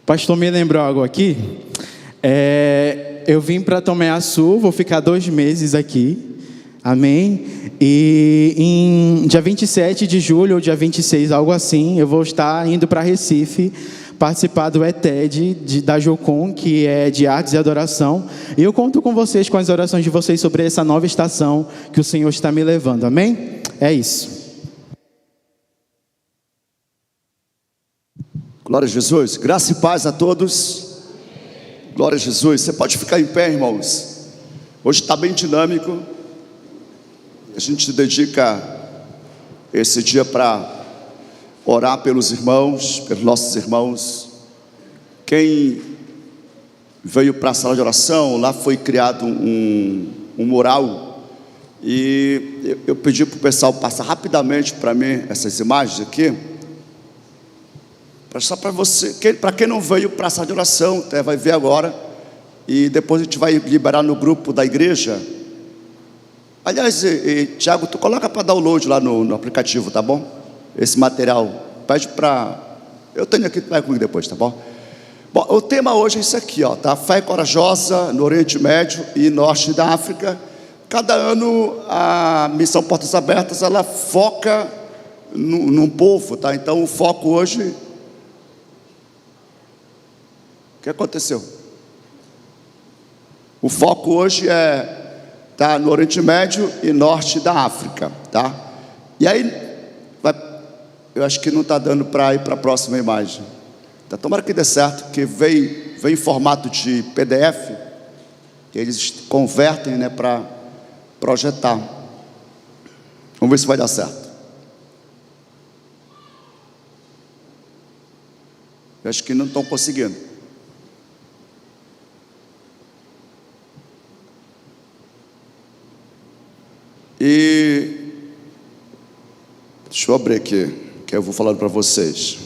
O pastor me lembrou algo aqui. Eu vim para Tomé-Açu, vou ficar 2 meses aqui. Amém? E em dia 27 de julho ou dia 26, algo assim, eu vou estar indo para Recife participar do ETED da Jocum, que é de artes e adoração. E eu conto com vocês, com as orações de vocês sobre essa nova estação que o Senhor está me levando. Amém? É isso. Glória a Jesus. Graça e paz a todos. Glória a Jesus. Você pode ficar em pé, irmãos. Hoje está bem dinâmico. A gente dedica esse dia para orar pelos irmãos, pelos nossos irmãos. Quem veio para a sala de oração, lá foi criado um mural. E eu pedi para o pessoal passar rapidamente para mim essas imagens aqui. Só para você, para quem não veio para a sala de oração, vai ver agora. E depois a gente vai liberar no grupo da igreja. Aliás, Tiago, tu coloca para download lá no aplicativo, tá bom? Esse material. Pede para... Eu tenho aqui, vai comigo depois, tá bom? Bom, o tema hoje é isso aqui, ó, tá? Fé corajosa no Oriente Médio e Norte da África. Cada ano a Missão Portas Abertas, ela foca num povo, tá? Então o foco hoje... O que aconteceu? O foco hoje tá no Oriente Médio e Norte da África, tá? E aí, eu acho que não está dando para ir para a próxima imagem. Tá, tomara que dê certo, que veio em formato de PDF, que eles convertem, né, para projetar. Vamos ver se vai dar certo. Eu acho que não estão conseguindo. E deixa eu abrir aqui, que eu vou falando para vocês.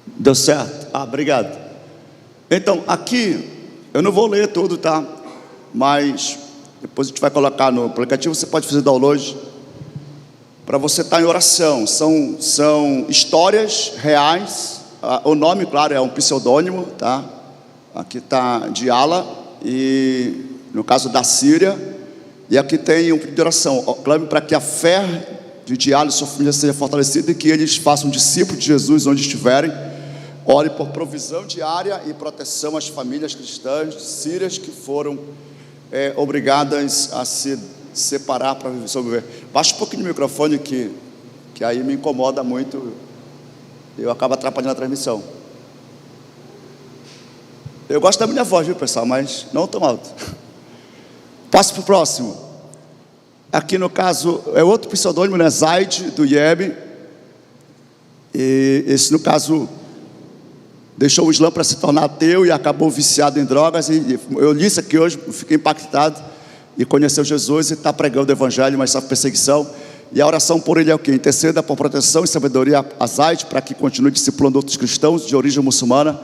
Deu certo? Obrigado. Então, aqui, eu não vou ler tudo, tá? Mas depois a gente vai colocar no aplicativo, você pode fazer download para você estar em oração. São histórias reais. O nome, claro, é um pseudônimo, tá? Aqui está de Ala, e no caso da Síria. E aqui tem um pedido de oração. Clame para que a fé de Diala e sua família seja fortalecida e que eles façam discípulos de Jesus onde estiverem. Ore por provisão diária e proteção às famílias cristãs sírias que foram obrigadas a se separar para sobreviver. Baixa um pouquinho o microfone que aí me incomoda muito. Eu acabo atrapalhando a transmissão. Eu gosto da minha voz, viu, pessoal, mas não tão alto. Passo para o próximo. Aqui no caso é outro pseudônimo, né? Zaid, do Iêmen. E esse, no caso, deixou o Islã para se tornar ateu e acabou viciado em drogas. E eu li isso aqui hoje, fiquei impactado. E conheceu Jesus e está pregando o Evangelho, mas sofre perseguição. E a oração por ele é o quê? Interceda por proteção e sabedoria a Zaid, para que continue discipulando outros cristãos de origem muçulmana.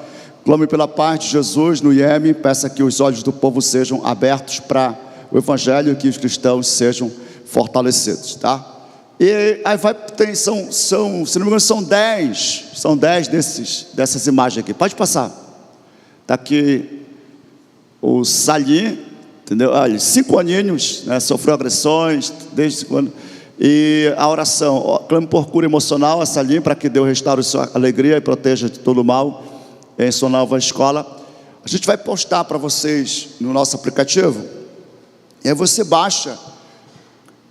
Clame pela paz de Jesus no Iêmen. Peça que os olhos do povo sejam abertos para o Evangelho e que os cristãos sejam fortalecidos, tá? E aí se não me engano, são 10 dessas imagens aqui. Pode passar. Está aqui o Salim, entendeu? Olha, 5 aninhos, né, sofreu agressões desde quando. E a oração, clame por cura emocional a Salim, para que Deus restaure sua alegria e proteja de todo o mal em sua nova escola. A gente vai postar para vocês no nosso aplicativo. E aí você baixa.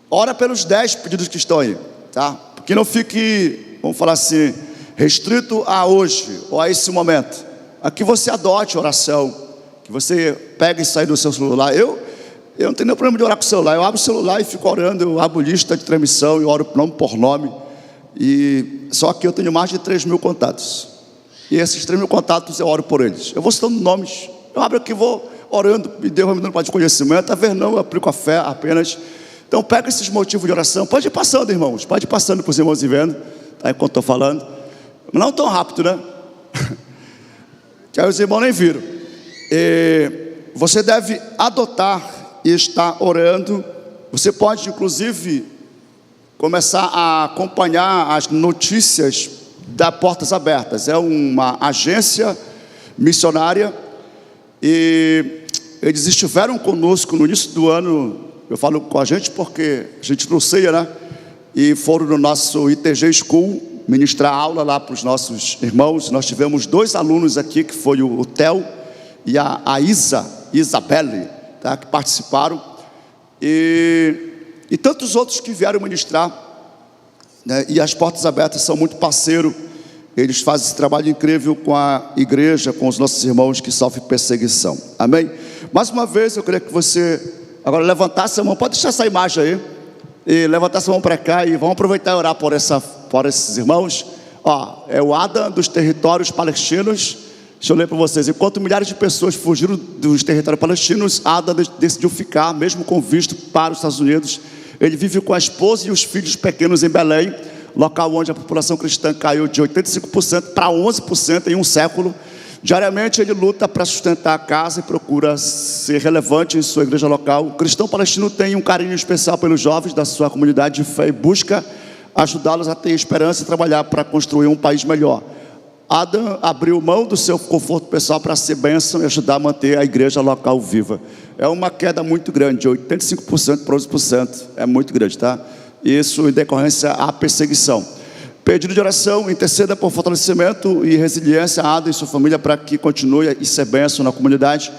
Ora pelos 10 pedidos que estão aí, tá? Porque não fique, vamos falar assim, restrito a hoje ou a esse momento. Aqui você adote a oração, que você pega e sai do seu celular. Eu não tenho nenhum problema de orar com o celular. Eu abro o celular e fico orando. Eu abro lista de transmissão e oro nome por nome. E só que eu tenho mais de 3.000 contatos. E esses 3.000 contatos eu oro por eles. Eu vou citando nomes. Eu abro aqui e vou orando. E Deus vai me dando para de conhecimento. A ver, não, eu aplico a fé apenas. Então pega esses motivos de oração. Pode ir passando, irmãos. Pode ir passando para os irmãos e vendo, tá, enquanto estou falando. Não tão rápido, né? que aí os irmãos nem viram. Você deve adotar e estar orando. Você pode, inclusive, começar a acompanhar as notícias da Portas Abertas. É uma agência missionária e eles estiveram conosco no início do ano. Eu falo com a gente porque a gente não ceia, né? E foram no nosso ITG School ministrar aula lá para os nossos irmãos. Nós tivemos 2 alunos aqui, que foi o Theo e a Isabelle, tá? Que participaram. E tantos outros que vieram ministrar, né? E as Portas Abertas são muito parceiros. Eles fazem esse trabalho incrível com a igreja, com os nossos irmãos que sofrem perseguição. Amém? Mais uma vez eu queria que você agora levantasse a mão. Pode deixar essa imagem aí e levantasse a mão para cá, e vamos aproveitar e orar por esses irmãos. É o Adam dos territórios palestinos. Deixa eu ler para vocês. Enquanto milhares de pessoas fugiram dos territórios palestinos, Adam decidiu ficar, mesmo com visto para os Estados Unidos. Ele vive com a esposa e os filhos pequenos em Belém, local onde a população cristã caiu de 85% para 11% em um século. Diariamente ele luta para sustentar a casa e procura ser relevante em sua igreja local. O cristão palestino tem um carinho especial pelos jovens da sua comunidade de fé e busca ajudá-los a ter esperança e trabalhar para construir um país melhor. Adam abriu mão do seu conforto pessoal para ser bênção e ajudar a manter a igreja local viva. É uma queda muito grande, de 85% para 11%, é muito grande, tá? Isso em decorrência à perseguição. Pedido de oração, interceda por fortalecimento e resiliência a Adam e sua família para que continue e ser bênção na comunidade.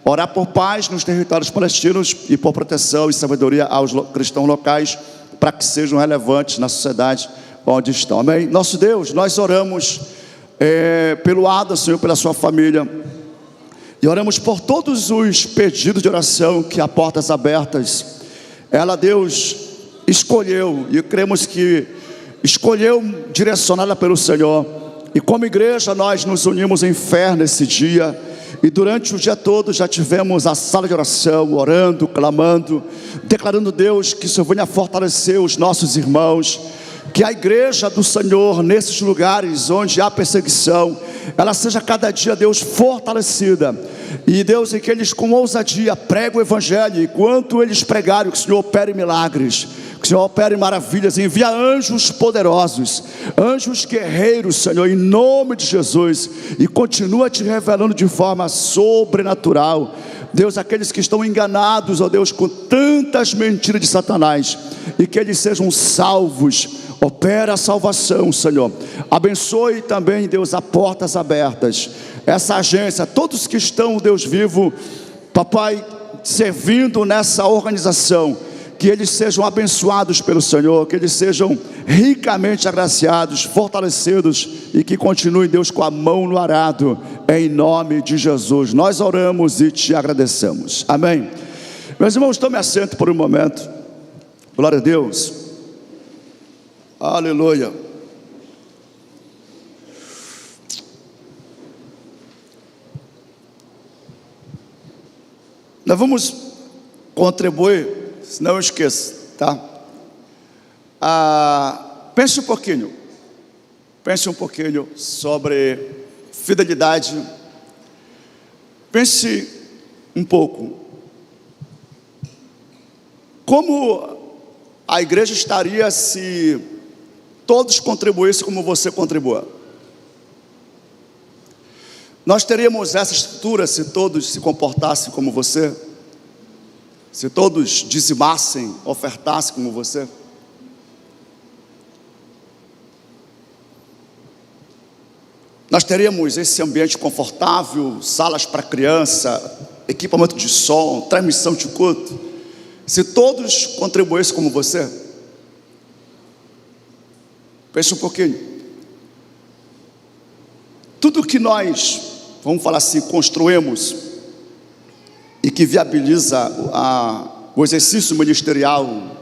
Orar por paz nos territórios palestinos e por proteção e sabedoria aos cristãos locais para que sejam relevantes na sociedade onde estão. Amém? Nosso Deus, nós oramos pelo Adam, Senhor, pela sua família, e oramos por todos os pedidos de oração que a Portas Abertas, ela, Deus, escolheu, e cremos que escolheu, direcionada pelo Senhor. E como igreja nós nos unimos em fé nesse dia, e durante o dia todo já tivemos a sala de oração, orando, clamando, declarando, Deus, que o Senhor venha fortalecer os nossos irmãos, que a igreja do Senhor, nesses lugares onde há perseguição, ela seja cada dia, Deus, fortalecida. E Deus, em que eles com ousadia pregam o evangelho, e enquanto eles pregarem, que o Senhor opere milagres, que o Senhor opere maravilhas, envia anjos poderosos, anjos guerreiros, Senhor, em nome de Jesus, e continua te revelando de forma sobrenatural. Deus, aqueles que estão enganados, ó Deus, com tantas mentiras de Satanás, e que eles sejam salvos. Opera a salvação, Senhor. Abençoe também, Deus, a Portas Abertas, essa agência, todos que estão, Deus vivo, papai, servindo nessa organização, que eles sejam abençoados pelo Senhor, que eles sejam ricamente agraciados, fortalecidos, e que continuem, Deus, com a mão no arado, em nome de Jesus. Nós oramos e te agradecemos. Amém. Meus irmãos, tome assento por um momento. Glória a Deus. Aleluia. Nós vamos contribuir, senão eu esqueço, tá? Pense um pouquinho sobre fidelidade. Pense um pouco como a igreja estaria se todos contribuíssem como você contribua. Nós teríamos essa estrutura se todos se comportassem como você, se todos dizimassem, ofertassem como você. Nós teríamos esse ambiente confortável, salas para criança, equipamento de som, transmissão de culto, se todos contribuíssem como você. Pense um pouquinho. Tudo que nós, vamos falar assim, construímos e que viabiliza o exercício ministerial,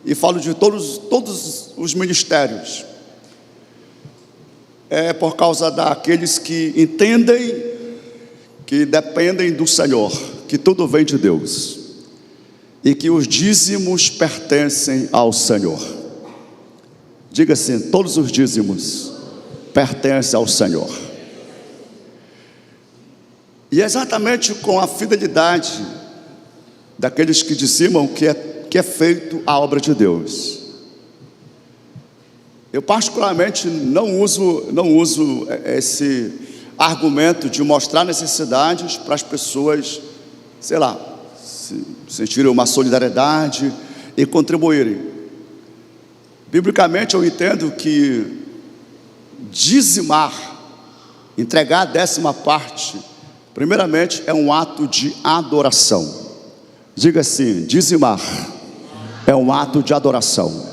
e falo de todos os ministérios, é por causa daqueles que entendem que dependem do Senhor, que tudo vem de Deus, e que os dízimos pertencem ao Senhor. Diga assim: todos os dízimos pertencem ao Senhor. E é exatamente com a fidelidade daqueles que dizimam que é feito a obra de Deus. Eu particularmente não uso esse argumento de mostrar necessidades para as pessoas, sei lá, sentirem uma solidariedade e contribuírem. Biblicamente eu entendo que dizimar, entregar a 10ª parte, primeiramente é um ato de adoração. Diga assim: dizimar é um ato de adoração.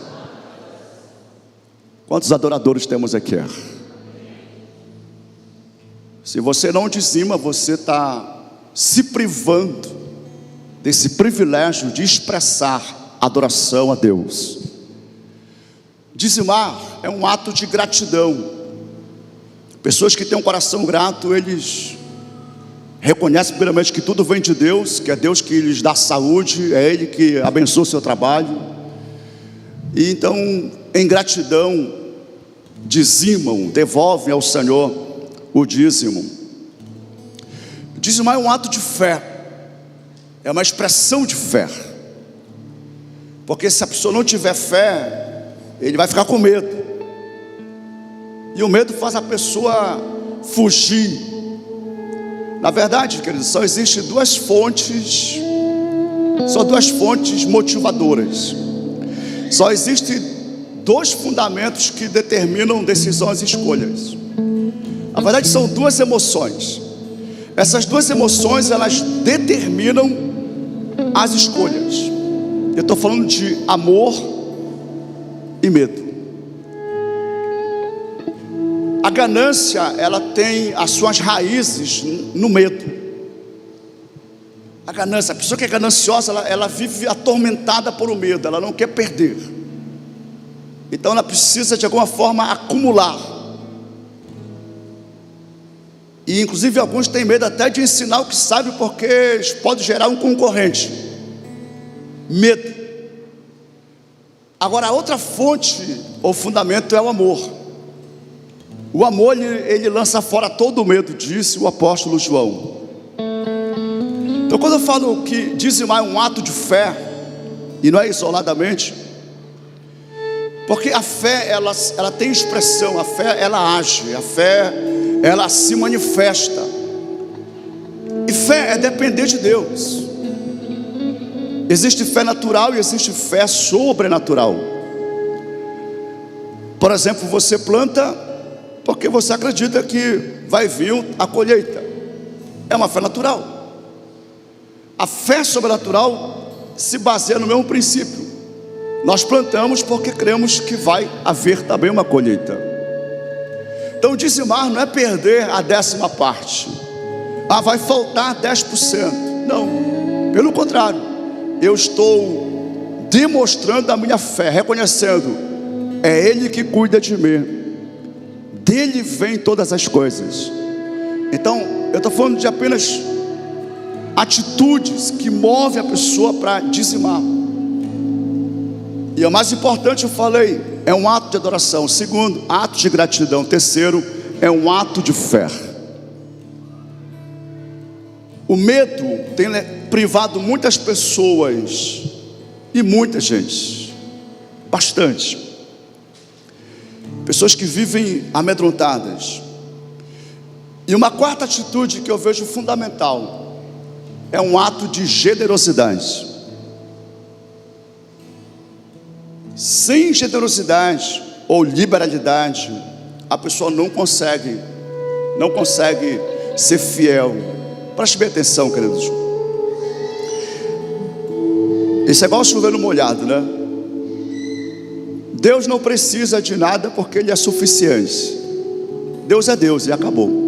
Quantos adoradores temos aqui? Se você não dizima, você está se privando desse privilégio de expressar adoração a Deus. Dizimar é um ato de gratidão. Pessoas que têm um coração grato, eles reconhecem primeiramente que tudo vem de Deus, que é Deus que lhes dá saúde, é Ele que abençoa o seu trabalho. E então, em gratidão, dizimam, devolvem ao Senhor o dízimo. Dizimar é um ato de fé, é uma expressão de fé. Porque se a pessoa não tiver fé, ele vai ficar com medo. E o medo faz a pessoa fugir. Na verdade, queridos, só existem duas fontes motivadoras. Só existem 2 fundamentos que determinam decisões e escolhas. Na verdade, são 2 emoções. Essas 2 emoções, elas determinam as escolhas. Eu estou falando de amor e medo. A ganância, ela tem as suas raízes no medo. A ganância, a pessoa que é gananciosa, ela vive atormentada por o medo, ela não quer perder. Então ela precisa de alguma forma acumular. E inclusive alguns têm medo até de ensinar o que sabe, porque pode gerar um concorrente. Medo. Agora a outra fonte ou fundamento é o amor. O amor, ele lança fora todo o medo, disse o apóstolo João. Então quando eu falo que dizimar é um ato de fé, e não é isoladamente, porque a fé, ela tem expressão, a fé, ela age, a fé, ela se manifesta. E fé é depender de Deus. Existe fé natural e existe fé sobrenatural. Por exemplo, você planta porque você acredita que vai vir a colheita. É uma fé natural. A fé sobrenatural se baseia no mesmo princípio. Nós plantamos porque cremos que vai haver também uma colheita. Então dizimar não é perder a 10ª parte. Vai faltar 10%. Não, pelo contrário, eu estou demonstrando a minha fé, reconhecendo, é Ele que cuida de mim, dele vem todas as coisas. Então eu estou falando de apenas atitudes que movem a pessoa para dizimar. E o mais importante, eu falei, é um ato de adoração. Segundo, ato de gratidão. Terceiro, é um ato de fé. O medo tem privado muitas pessoas, e muita gente, bastante, pessoas que vivem amedrontadas. E uma quarta atitude que eu vejo fundamental é um ato de generosidade. Sem generosidade ou liberalidade, a pessoa não consegue ser fiel. Preste bem atenção, queridos. Isso é igual chover no molhado, né? Deus não precisa de nada porque Ele é suficiente. Deus é Deus e acabou.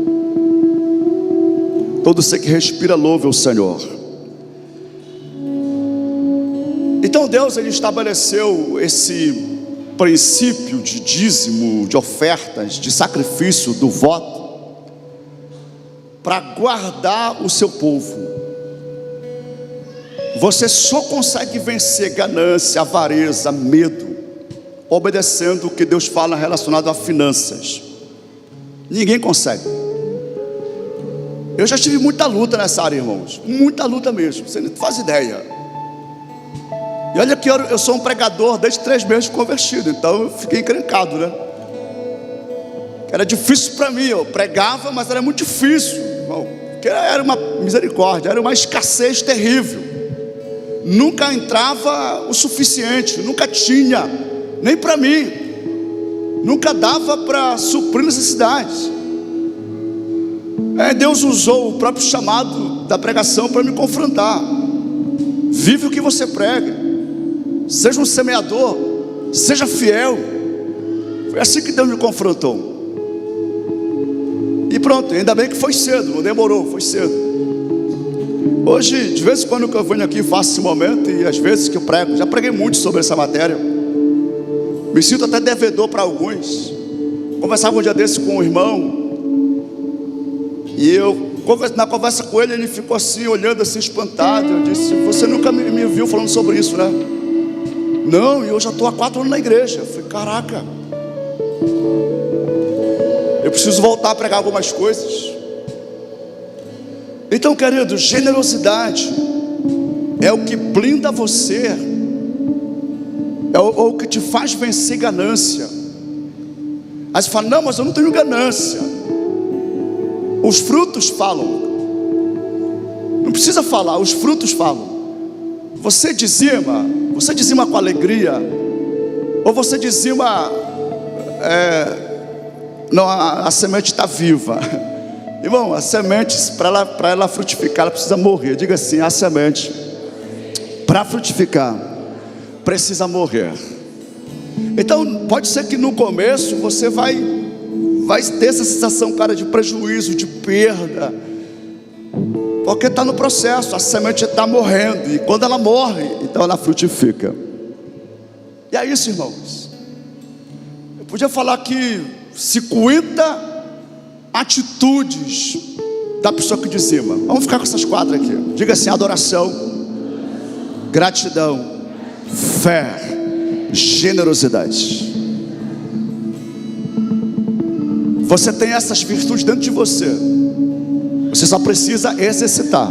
Todo ser que respira louve o Senhor. Então Deus, Ele estabeleceu esse princípio de dízimo, de ofertas, de sacrifício, do voto, para guardar o seu povo. Você só consegue vencer ganância, avareza, medo, obedecendo o que Deus fala relacionado a finanças. Ninguém consegue. Eu já tive muita luta nessa área, irmãos. Muita luta mesmo, você não faz ideia. E olha que eu sou um pregador desde 3 meses de convertido, então eu fiquei encrencado, né? Era difícil para mim, eu pregava, mas era muito difícil, irmão, porque era uma misericórdia, era uma escassez terrível. Nunca entrava o suficiente, nunca tinha, nem para mim, nunca dava para suprir necessidades. Deus usou o próprio chamado da pregação para me confrontar. Vive o que você prega, seja um semeador, seja fiel. Foi assim que Deus me confrontou. E pronto, ainda bem que foi cedo, não demorou, foi cedo. Hoje, de vez em quando que eu venho aqui, faço esse momento, e às vezes que eu prego, já preguei muito sobre essa matéria. Me sinto até devedor para alguns. Conversava um dia desse com um irmão, e na conversa com ele, ele ficou assim, olhando assim, espantado. Eu disse: você nunca me viu falando sobre isso, né? Não, e eu já estou há 4 anos na igreja. Eu falei: caraca, eu preciso voltar a pregar algumas coisas. Então, querido, generosidade é o que blinda você, é o que te faz vencer ganância. Aí você fala: não, mas eu não tenho ganância. Os frutos falam. Não precisa falar, os frutos falam. Você dizima com alegria, ou você dizima, não, a semente está viva. Irmão, a semente, para ela frutificar, ela precisa morrer. Diga assim: a semente, para frutificar, precisa morrer. Então, pode ser que no começo você vai ter essa sensação, cara, de prejuízo, de perda, porque está no processo, a semente está morrendo, e quando ela morre, então ela frutifica. E é isso, irmãos. Eu podia falar aqui 50 atitudes da pessoa que dizima. Vamos ficar com essas 4 aqui. Diga assim: adoração, gratidão, fé, generosidade. Você tem essas virtudes dentro de você. Você só precisa exercitar.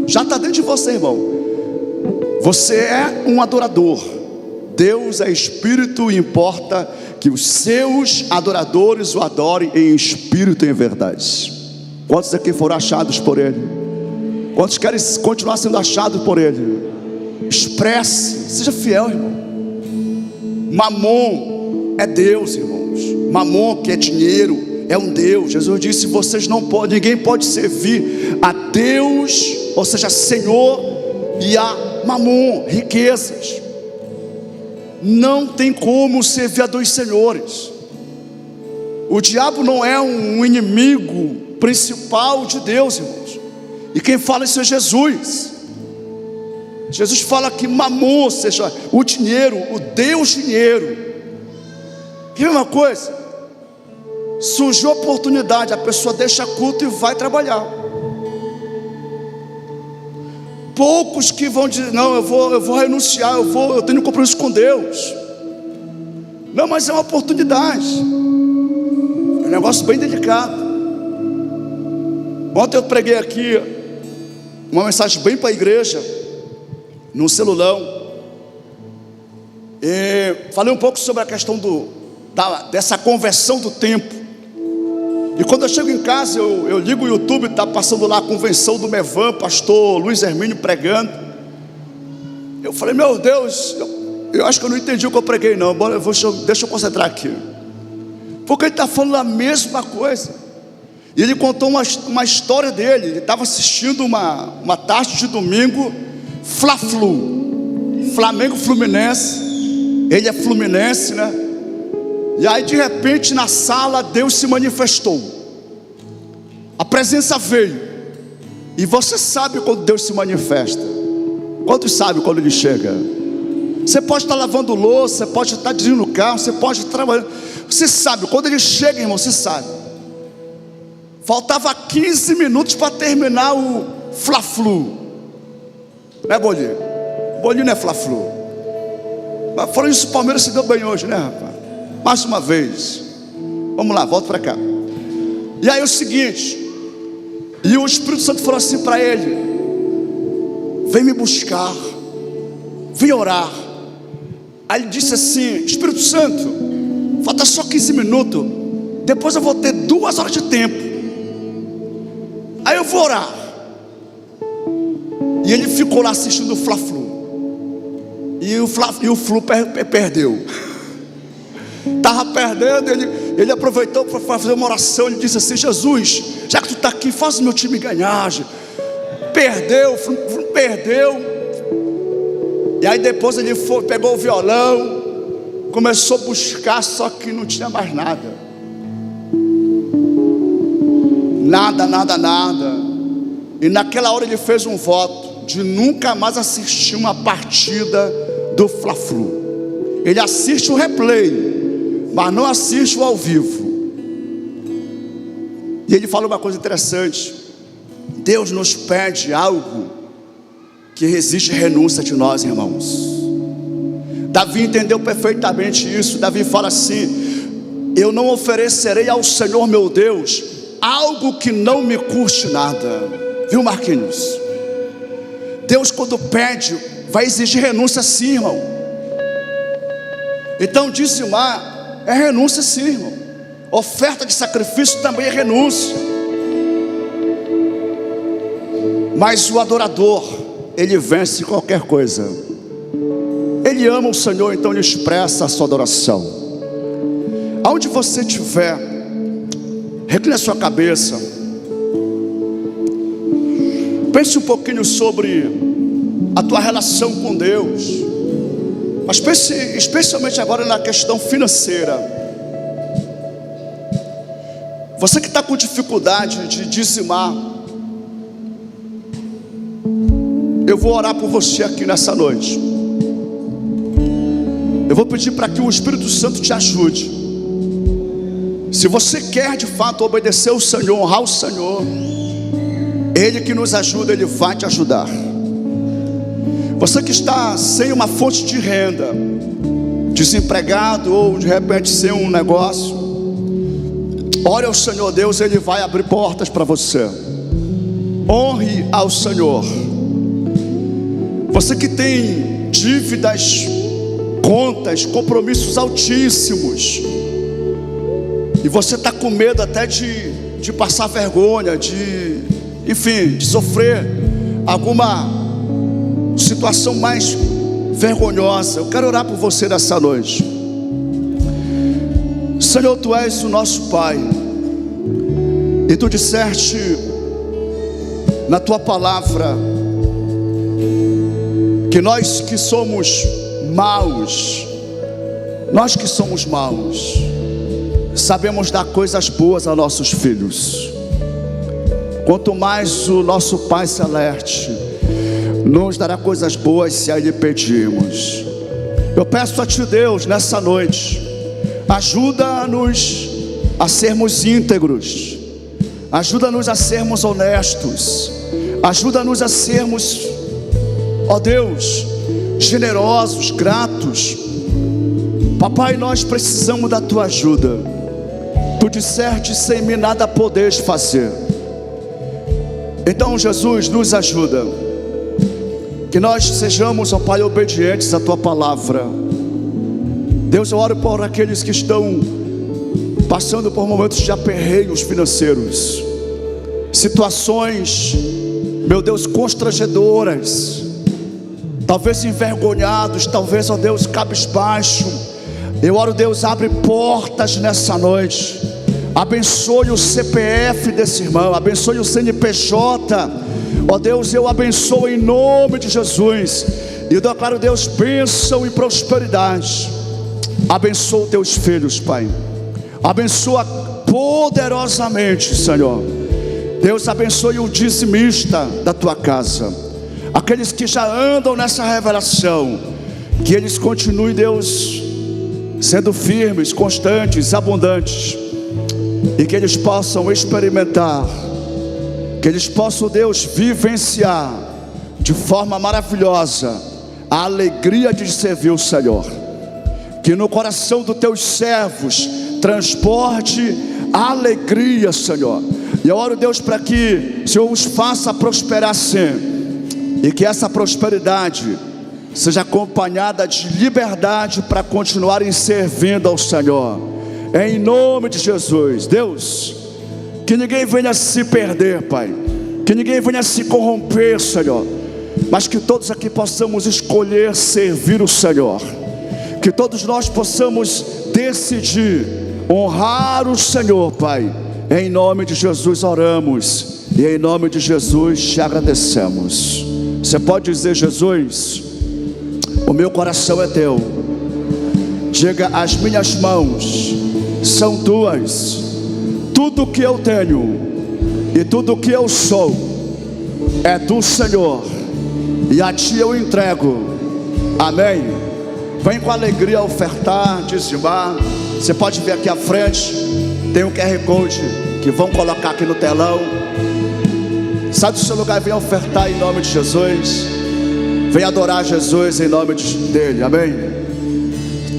Já está dentro de você, irmão. Você é um adorador. Deus é espírito e importa que os seus adoradores o adorem em espírito e em verdade. Quantos aqui foram achados por Ele? Quantos querem continuar sendo achados por Ele? Expresse, seja fiel, irmão. Mamon é Deus, irmãos. Mamon, que é dinheiro, é um Deus. Jesus disse: vocês não podem, ninguém pode servir a Deus, ou seja, Senhor, e a mamon, riquezas. Não tem como servir a 2 senhores. O diabo não é um inimigo principal de Deus, irmãos. E quem fala isso é Jesus. Jesus fala que mamon, ou seja, o dinheiro, o Deus dinheiro. Quer ver uma coisa? Surgiu a oportunidade, a pessoa deixa culto e vai trabalhar. Poucos que vão dizer: não, eu vou renunciar, eu tenho compromisso com Deus. Não, mas é uma oportunidade. É um negócio bem delicado. Ontem eu preguei aqui uma mensagem bem para a igreja, no celulão, e falei um pouco sobre a questão dessa conversão do tempo. E quando eu chego em casa, eu ligo o YouTube, está passando lá a convenção do Mevan, pastor Luiz Hermínio pregando. Eu falei: meu Deus, eu acho que eu não entendi o que eu preguei não. Deixa eu concentrar aqui, porque ele está falando a mesma coisa. E ele contou uma história dele. Ele estava assistindo uma tarde de domingo, Fla-Flu, Flamengo Fluminense. Ele é fluminense, né? E aí de repente na sala Deus se manifestou. A presença veio. E você sabe quando Deus se manifesta? Quantos sabem quando Ele chega? Você pode estar lavando louça, você pode estar dirigindo o carro, você pode estar trabalhando. Você sabe, quando Ele chega, irmão, você sabe. Faltava 15 minutos para terminar o Fla-Flu. Não é Bolinho? Bolinho não é Fla-Flu. Mas falando isso, o Palmeiras se deu bem hoje, né, rapaz? Mais uma vez. Vamos lá, volta para cá. E aí é o seguinte: E o Espírito Santo falou assim para ele: vem me buscar, vem orar. Aí ele disse assim: Espírito Santo, falta só 15 minutos, depois eu vou ter 2 horas de tempo, aí eu vou orar. E ele ficou lá assistindo o Fla-Flu. E o Flu perdeu. Estava perdendo, ele aproveitou para fazer uma oração. Ele disse assim: Jesus, já que tu está aqui, faz o meu time ganhar. Perdeu. E aí depois ele pegou o violão, começou a buscar, só que não tinha mais nada. Nada. E naquela hora ele fez um voto de nunca mais assistir uma partida do Fla-Flu. Ele assiste o replay, mas não assiste o ao vivo. E ele falou uma coisa interessante: Deus nos pede algo que exige renúncia de nós, irmãos. Davi entendeu perfeitamente isso. Davi fala assim: eu não oferecerei ao Senhor meu Deus algo que não me custe nada. Viu, Marquinhos? Deus, quando pede, vai exigir renúncia sim, irmão. Então dizimar é renúncia sim, irmão. Oferta de sacrifício também é renúncia. Mas o adorador, ele vence qualquer coisa. Ele ama o Senhor, então ele expressa a sua adoração. Aonde você estiver, recline a sua cabeça, pense um pouquinho sobre a tua relação com Deus, mas pense especialmente agora na questão financeira. Você que está com dificuldade de dizimar, eu vou orar por você aqui nessa noite. Eu vou pedir para que o Espírito Santo te ajude. Se você quer de fato obedecer ao Senhor, honrar o Senhor, Ele que nos ajuda, Ele vai te ajudar. Você que está sem uma fonte de renda, desempregado ou de repente sem um negócio, ore ao Senhor Deus, Ele vai abrir portas para você. Honre ao Senhor. Você que tem dívidas, contas, compromissos altíssimos, e você está com medo até de passar vergonha, de sofrer alguma situação mais vergonhosa, eu quero orar por você nessa noite. Senhor, Tu és o nosso Pai, e Tu disseste na Tua palavra que nós que somos maus, sabemos dar coisas boas a nossos filhos. Quanto mais o nosso Pai Celeste nos dará coisas boas se a Ele pedirmos. Eu peço a Ti, Deus, nessa noite, ajuda-nos a sermos íntegros, ajuda-nos a sermos honestos, ajuda-nos a sermos, ó Deus, generosos, gratos. Papai, nós precisamos da Tua ajuda. Tu disseste: sem mim nada podeis fazer. Então, Jesus, nos ajuda, que nós sejamos, ó Pai, obedientes à Tua palavra. Deus, eu oro por aqueles que estão passando por momentos de aperreios financeiros, situações, meu Deus, constrangedoras, talvez envergonhados, talvez, ó Deus, cabisbaixo. Eu oro, Deus, abre portas nessa noite. Abençoe o CPF desse irmão, abençoe o CNPJ. Ó Deus, eu abençoo em nome de Jesus. E eu declaro, Deus, bênção e prosperidade. Abençoa teus filhos, Pai. Abençoa poderosamente, Senhor. Deus, abençoe o dizimista da Tua casa, aqueles que já andam nessa revelação, que eles continuem, Deus, sendo firmes, constantes, abundantes, e que eles possam experimentar, que eles possam, Deus, vivenciar de forma maravilhosa a alegria de servir o Senhor. Que no coração dos Teus servos transborde alegria, Senhor. E eu oro, Deus, para que o Senhor os faça prosperar sim, e que essa prosperidade seja acompanhada de liberdade para continuarem servindo ao Senhor, em nome de Jesus. Deus, que ninguém venha se perder, Pai, que ninguém venha se corromper, Senhor, mas que todos aqui possamos escolher servir o Senhor, que todos nós possamos decidir honrar o Senhor, Pai. Em nome de Jesus oramos, e em nome de Jesus te agradecemos. Você pode dizer: Jesus, o meu coração é teu. Diga: as minhas mãos são tuas. Tudo que eu tenho e tudo que eu sou é do Senhor, e a ti eu entrego. Amém. Vem com alegria ofertar, dizimar. Você pode vir aqui à frente, tem um QR Code que vão colocar aqui no telão. Sai do seu lugar e vem ofertar em nome de Jesus. Vem adorar Jesus em nome dele. Amém.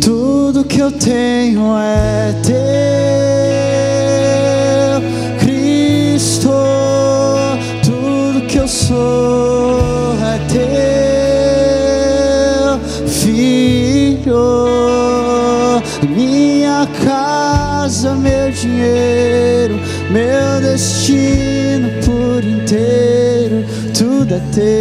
Tudo que eu tenho é teu, Cristo. Tudo que eu sou é teu, Filho. Minha casa, meu dinheiro, meu destino por inteiro, tudo é teu.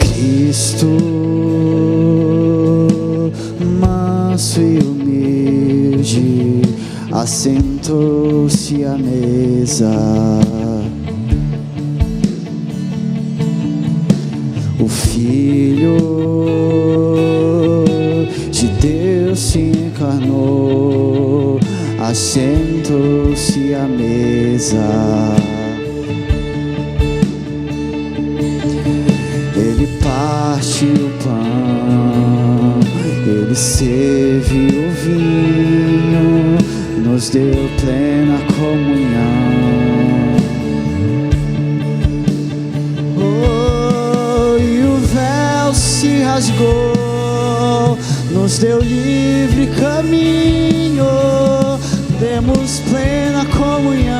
Cristo, manso e humilde, assentou-se à mesa. O Filho de Deus se encarnou, assentou-se à mesa. Ele partiu o pão, ele serviu o vinho, nos deu plena comunhão. Se rasgou, nos deu livre caminho, demos plena comunhão.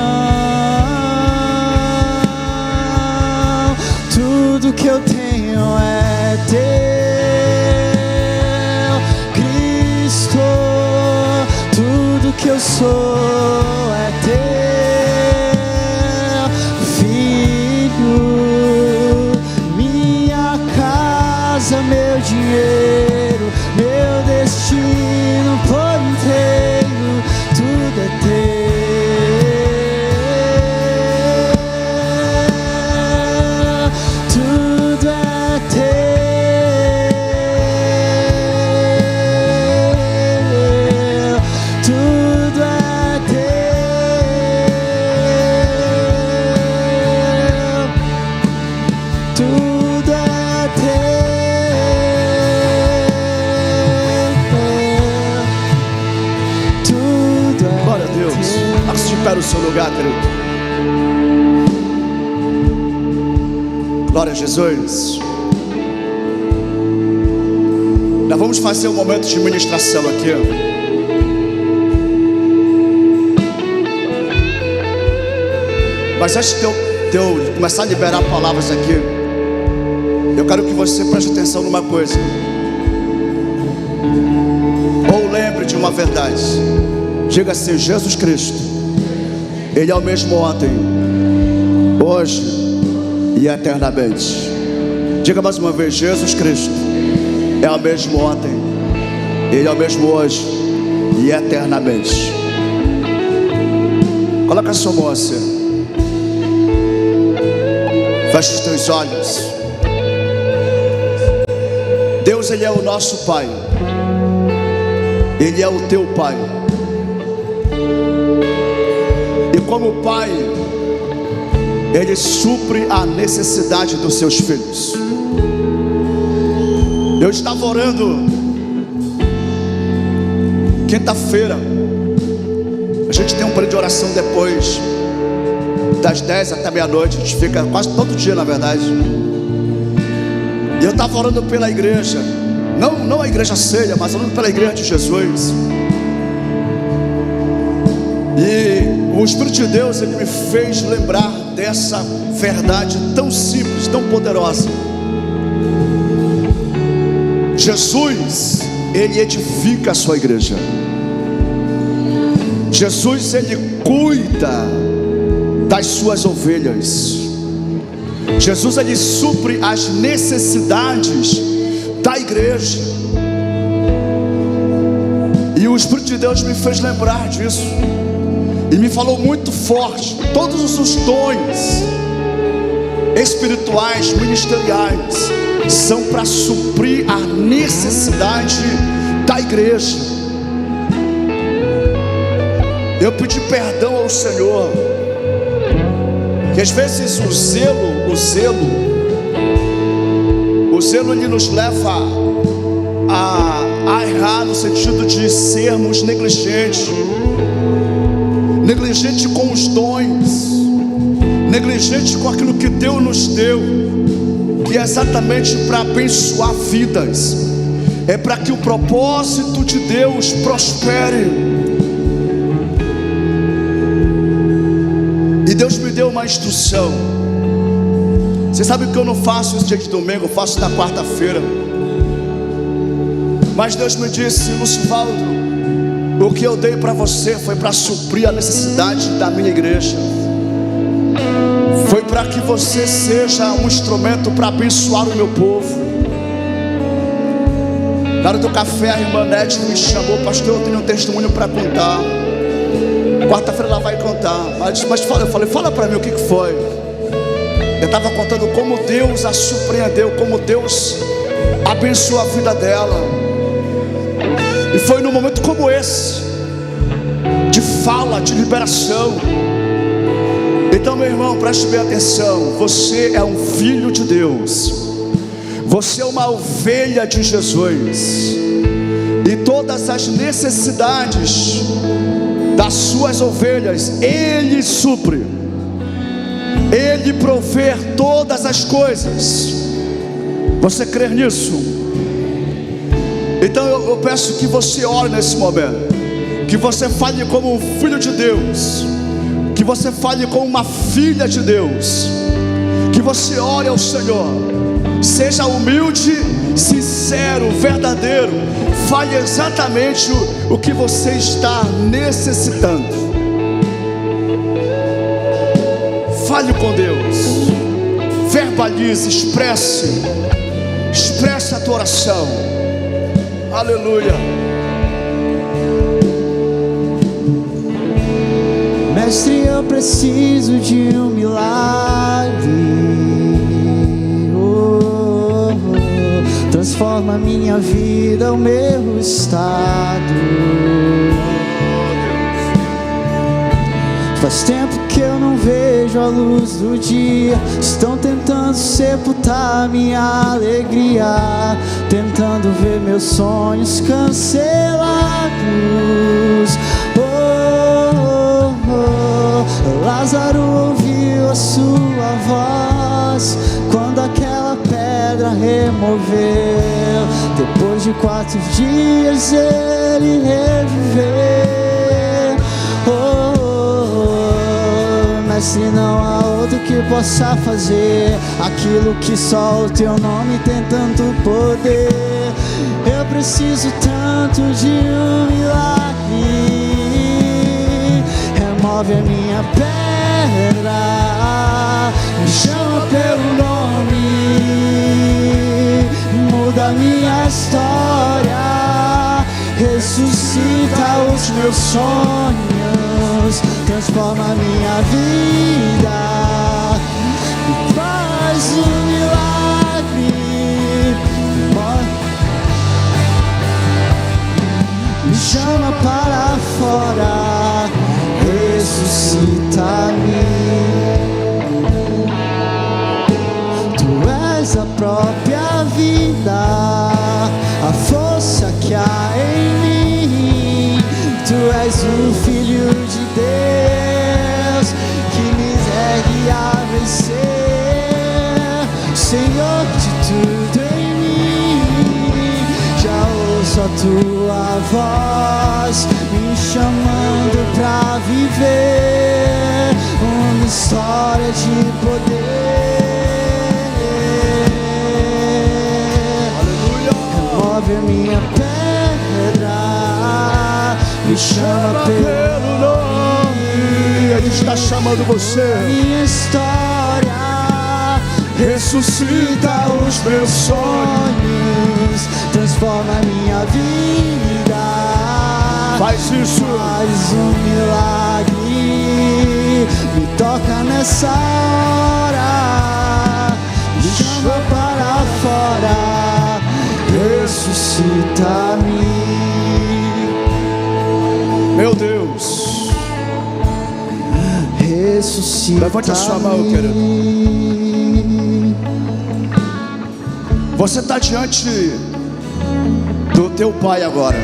Tudo que eu tenho é teu, Cristo. Tudo que eu sou é teu, Filho. Meu dinheiro, meu destino por inteiro, tudo é teu, tudo é teu, tudo é teu, tudo é teu. Para o seu lugar, querido. Glória a Jesus. Nós vamos fazer um momento de ministração aqui. Mas antes de eu começar a liberar palavras aqui, eu quero que você preste atenção numa coisa. Ou lembre de uma verdade. Diga assim: Jesus Cristo, Ele é o mesmo ontem, hoje e eternamente. Diga mais uma vez: Jesus Cristo é o mesmo ontem, Ele é o mesmo hoje e eternamente. Coloca a sua mão assim. Feche os teus olhos. Deus, Ele é o nosso Pai. Ele é o teu Pai. E como Pai, Ele supre a necessidade dos seus filhos. Eu estava orando quinta-feira. A gente tem um período de oração depois das 10 até meia-noite. A gente fica quase todo dia, na verdade. E eu estava orando pela igreja, não a igreja ceia, mas orando pela igreja de Jesus. E o Espírito de Deus, ele me fez lembrar dessa verdade tão simples, tão poderosa. Jesus, ele edifica a sua igreja. Jesus, ele cuida das suas ovelhas. Jesus, ele supre as necessidades da igreja. E o Espírito de Deus me fez lembrar disso. E me falou muito forte. Todos os dons espirituais, ministeriais, são para suprir a necessidade da igreja. Eu pedi perdão ao Senhor, que às vezes o zelo ele nos leva a errar, no sentido de sermos negligentes com os dons, negligente com aquilo que Deus nos deu, que é exatamente para abençoar vidas, é para que o propósito de Deus prospere. E Deus me deu uma instrução. Você sabe que eu não faço isso dia de domingo, eu faço na quarta-feira. Mas Deus me disse: Lucivaldo, o que eu dei para você foi para suprir a necessidade da minha igreja. Foi para que você seja um instrumento para abençoar o meu povo. Na hora do café, a irmã Nete me chamou: pastor, eu tenho um testemunho para contar. Quarta-feira ela vai contar. Mas eu falei: fala para mim o que foi. Eu estava contando como Deus a surpreendeu, como Deus abençoou a vida dela. E foi num momento como esse, de fala, de liberação. Então, meu irmão, preste bem atenção. Você é um filho de Deus. Você é uma ovelha de Jesus. E todas as necessidades das suas ovelhas Ele supre. Ele provê todas as coisas. Você crê nisso? Então eu peço que você ore nesse momento, que você fale como um filho de Deus, que você fale como uma filha de Deus, que você ore ao Senhor. Seja humilde, sincero, verdadeiro. Fale exatamente o que você está necessitando. Fale com Deus. Verbalize, expresse a tua oração. Aleluia. Mestre, eu preciso de um milagre. Transforma a minha vida, o meu estado. Faz tempo que eu não vejo a luz do dia. Estão tentando sepultar minha alegria, tentando ver meus sonhos cancelados. Lázaro ouviu a sua voz quando aquela pedra removeu. Depois de 4 dias ele reviveu. Mestre, não há outro que possa fazer aquilo que só o teu nome tem tanto poder. Eu preciso tanto de um milagre. Remove a minha pedra, me chama pelo nome, muda a minha história, ressuscita os meus sonhos, transforma a minha vida, faz um milagre, me chama para fora, ressuscita-me. Tu és a própria vida, a força que há em mim. Tu és o Filho de Deus que me ergue a vencer, Senhor de tudo. só tua voz me chamando pra viver uma história de poder. Aleluia. Remove a minha pedra, me chama pelo nome. Ele está chamando você. Minha história ressuscita os meus sonhos, transforma a minha vida. Faz isso. Faz um milagre, me toca nessa hora, me chama para fora, ressuscita-me. Meu Deus, ressuscita-me. levante a sua mão, querido. Você está diante do teu Pai agora.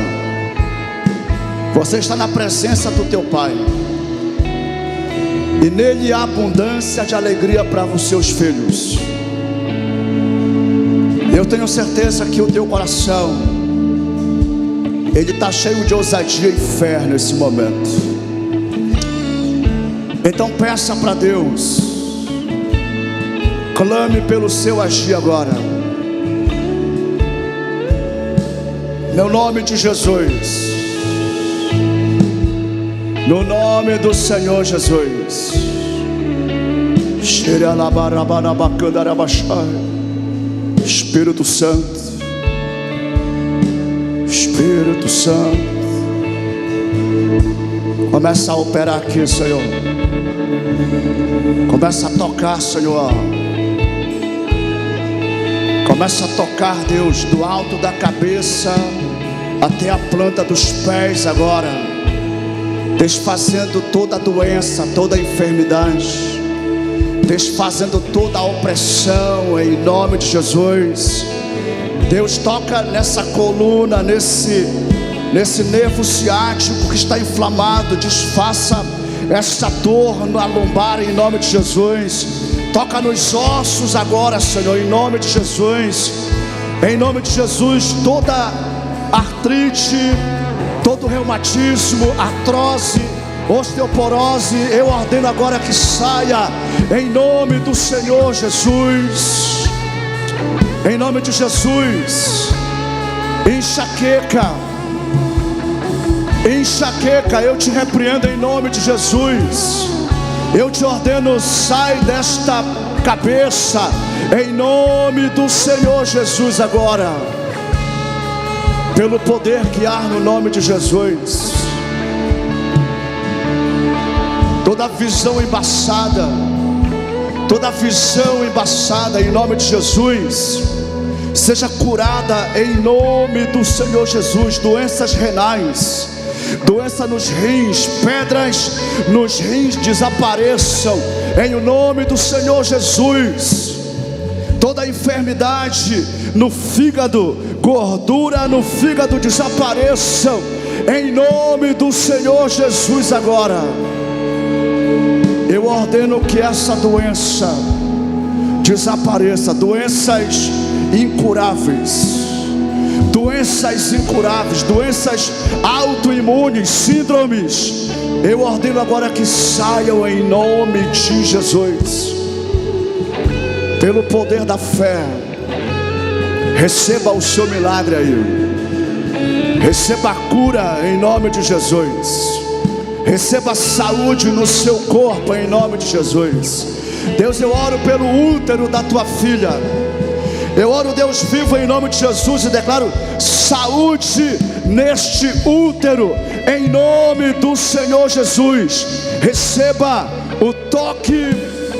Você está na presença do teu Pai. E nele há abundância de alegria para os seus filhos. Eu tenho certeza que o teu coração, ele está cheio de ousadia e fé nesse momento. Então peça para Deus. Clame pelo seu agir agora. No nome de Jesus. No nome do Senhor Jesus. Espírito Santo. Espírito Santo. Começa a operar aqui, Senhor. Começa a tocar, Senhor. Começa a tocar, Deus, do alto da cabeça até a planta dos pés agora, desfazendo toda a doença, toda a enfermidade, desfazendo toda a opressão em nome de Jesus. Deus, toca nessa coluna, nesse nervo ciático que está inflamado, desfaça essa dor na lombar em nome de Jesus. Toca nos ossos agora, Senhor, em nome de Jesus. Em nome de Jesus, toda artrite, todo reumatismo, artrose, osteoporose, eu ordeno agora que saia, em nome do Senhor Jesus. Em nome de Jesus. Enxaqueca, eu te repreendo em nome de Jesus. Eu te ordeno, sai desta cabeça, em nome do Senhor Jesus agora, pelo poder que há no nome de Jesus. Toda visão embaçada, em nome de Jesus, seja curada em nome do Senhor Jesus. Doenças renais, doença nos rins, pedras nos rins desapareçam em nome do Senhor Jesus. Toda enfermidade no fígado, gordura no fígado desapareçam em nome do Senhor Jesus agora. Eu ordeno que essa doença desapareça. Doenças incuráveis, doenças autoimunes, síndromes, eu ordeno agora que saiam em nome de Jesus. Pelo poder da fé, receba o seu milagre aí. Receba a cura em nome de Jesus. Receba saúde no seu corpo em nome de Jesus. Deus, eu oro pelo útero da tua filha. Eu oro, Deus vivo, em nome de Jesus, e declaro saúde neste útero em nome do Senhor Jesus. Receba o toque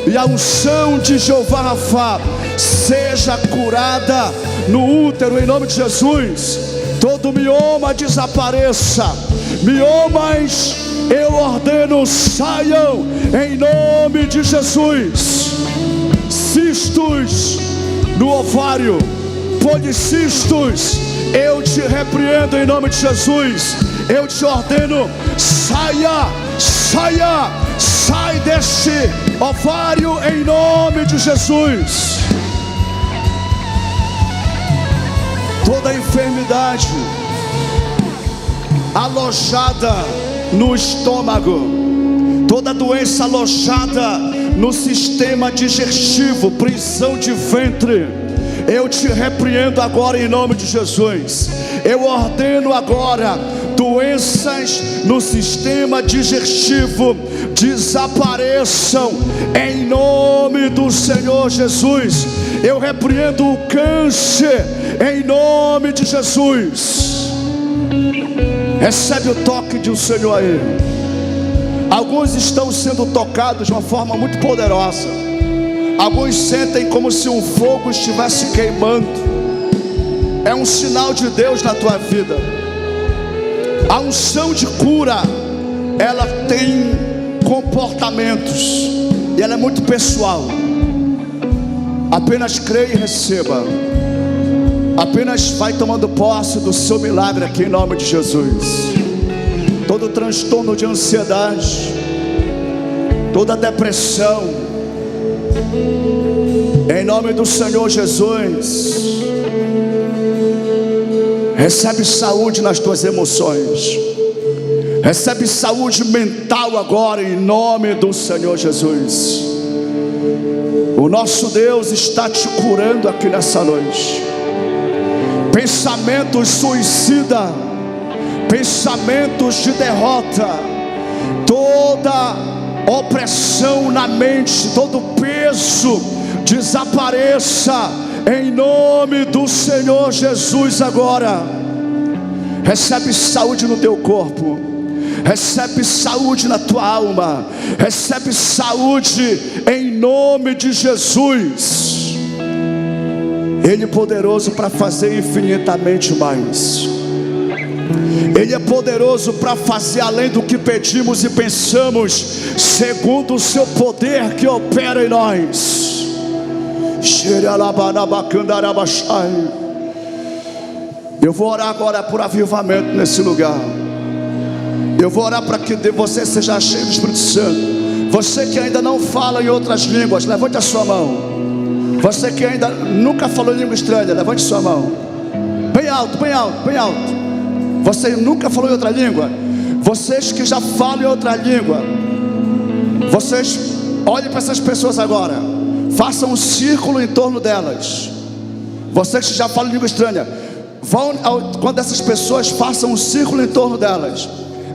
e a unção de Jeová Rafá. Seja curada no útero em nome de Jesus. Todo mioma desapareça. Miomas, eu ordeno, saiam em nome de Jesus. Cistos no ovário, policistos, eu te repreendo em nome de Jesus. Eu te ordeno, sai deste ovário em nome de Jesus. Toda enfermidade alojada no estômago, toda doença alojada no sistema digestivo, prisão de ventre, eu te repreendo agora em nome de Jesus. Eu ordeno agora, doenças no sistema digestivo desapareçam em nome do Senhor Jesus. Eu repreendo o câncer em nome de Jesus. Recebe o toque do Senhor aí. Alguns estão sendo tocados de uma forma muito poderosa. Alguns sentem como se um fogo estivesse queimando. É um sinal de Deus na tua vida. A unção de cura, ela tem comportamentos e ela é muito pessoal. Apenas creia e receba. Apenas vai tomando posse do seu milagre aqui em nome de Jesus. Todo transtorno de ansiedade, toda depressão, em nome do Senhor Jesus, recebe saúde nas tuas emoções. Recebe saúde mental agora em nome do Senhor Jesus. O nosso Deus está te curando aqui nessa noite. Pensamentos suicida, pensamentos de derrota, toda opressão na mente, todo peso desapareça em nome do Senhor Jesus agora. Recebe saúde no teu corpo, recebe saúde na tua alma, recebe saúde em nome de Jesus. Ele é poderoso para fazer infinitamente mais. Ele é poderoso para fazer além do que pedimos e pensamos, segundo o seu poder que opera em nós. Eu vou orar agora por avivamento nesse lugar. Eu vou orar para que você seja cheio do Espírito Santo. Você que ainda não fala em outras línguas, levante a sua mão. Você que ainda nunca falou em língua estranha, levante sua mão. Bem alto, bem alto, bem alto. Você nunca falou em outra língua. Vocês que já falam em outra língua, vocês olhem para essas pessoas agora. Façam um círculo em torno delas. Vocês que já falam em língua estranha, quando essas pessoas façam um círculo em torno delas.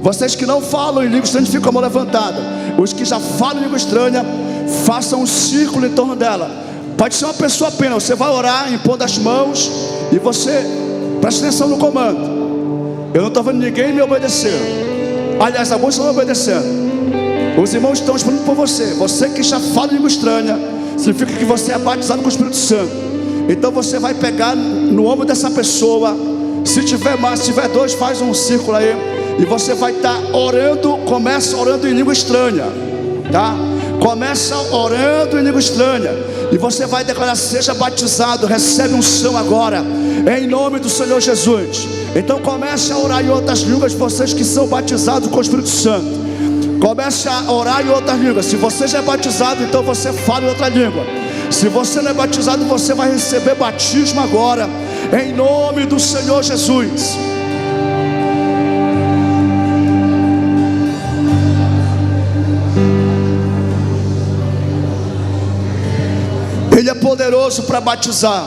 Vocês que não falam em língua estranha, ficam com a mão levantada. Os que já falam em língua estranha, façam um círculo em torno dela. Pode ser uma pessoa apenas. Você vai orar impondo as mãos e você presta atenção no comando. Eu não estou vendo ninguém me obedecer. Aliás, alguns estão me obedecendo. Os irmãos estão esperando por você. Você que já fala em língua estranha, significa que você é batizado com o Espírito Santo. Então você vai pegar no ombro dessa pessoa. Se tiver mais, se tiver dois, faz um círculo aí. E você vai estar orando. Começa orando em língua estranha, tá? Começa orando em língua estranha. E você vai declarar: seja batizado, recebe unção agora, em nome do Senhor Jesus. Então comece a orar em outras línguas, vocês que são batizados com o Espírito Santo. Comece a orar em outras línguas. Se você já é batizado, então você fala em outra língua. Se você não é batizado, você vai receber batismo agora, em nome do Senhor Jesus. Ele é poderoso para batizar.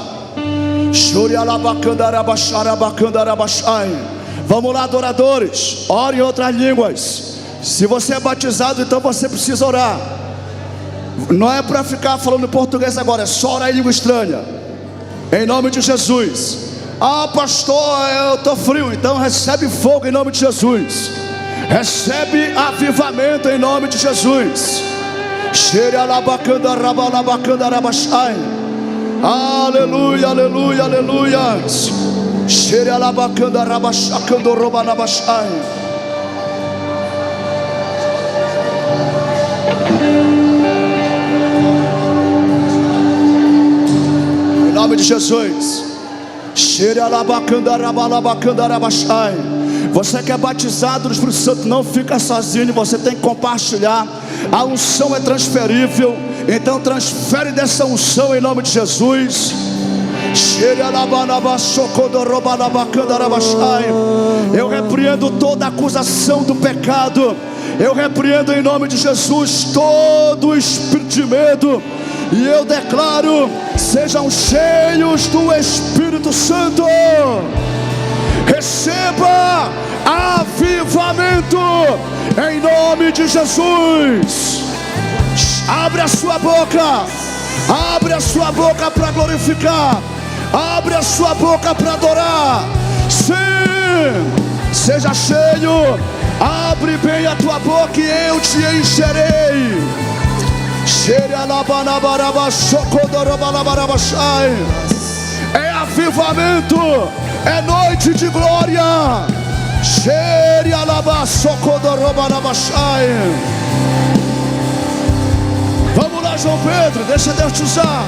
Vamos lá, adoradores, ore em outras línguas. Se você é batizado, então você precisa orar. Não é para ficar falando português agora, é só orar em língua estranha, em nome de Jesus. Ah, pastor, eu estou frio. Então recebe fogo em nome de Jesus. Recebe avivamento em nome de Jesus. Aleluia, aleluia, aleluia. Em nome de Jesus. Você que é batizado no Espírito Santo, não fica sozinho, você tem que compartilhar. A unção é transferível, então transfere dessa unção em nome de Jesus. Eu repreendo toda acusação do pecado. Eu repreendo em nome de Jesus todo o espírito de medo. E eu declaro: sejam cheios do Espírito Santo. Receba avivamento em nome de Jesus. Abre a sua boca. Abre a sua boca para glorificar. Abre a sua boca para adorar. Sim, seja cheio. Abre bem a tua boca e eu te encherei. É avivamento, é noite de glória. Vamos lá, João Pedro, deixa Deus te usar.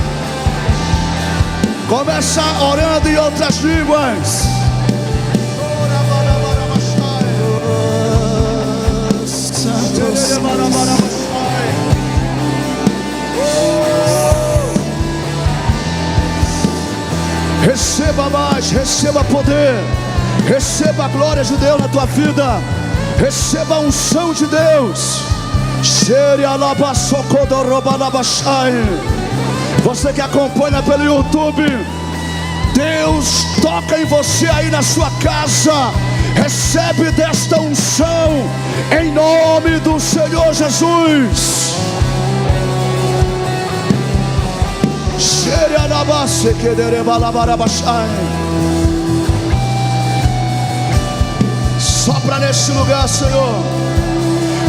Começa orando em outras línguas. Receba mais, receba poder, receba a glória de Deus na tua vida, receba a unção de Deus. Você que acompanha pelo YouTube, Deus toca em você aí na sua casa. Recebe desta unção em nome do Senhor Jesus. Sopra nesse lugar, Senhor.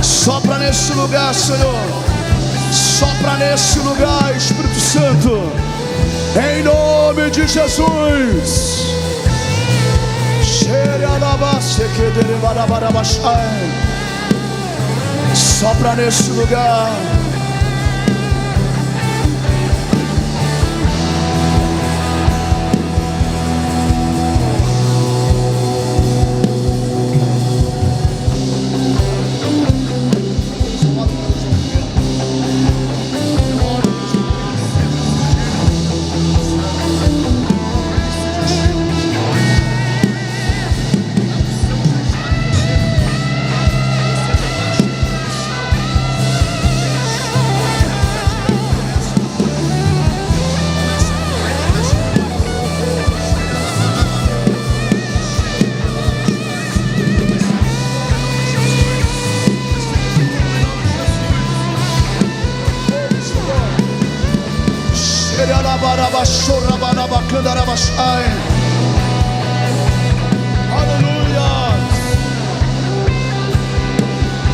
Sopra nesse lugar, Senhor. Sopra nesse lugar, Espírito Santo, em nome de Jesus. Sopra nesse lugar. Aleluia.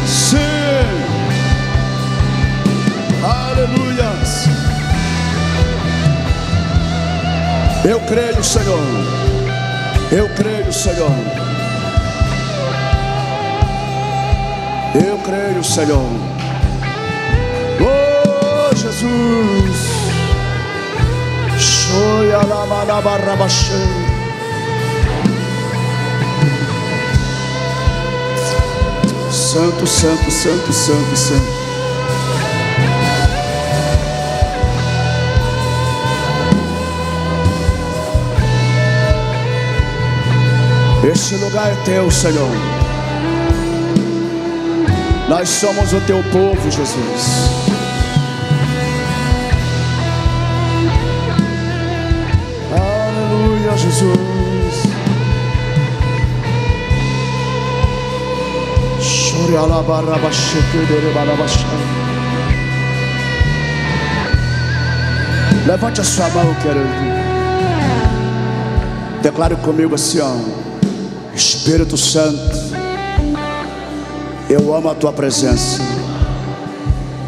Sim. Aleluia. Eu creio, Senhor. Eu creio, Senhor. Eu creio, Senhor. Oh, Jesus. Santo, santo, santo, santo, santo. Este lugar é teu, Senhor. Nós somos o teu povo, Jesus. Jesus. Levante a sua mão, querido. Declare comigo assim, ó: Espírito Santo, eu amo a tua presença,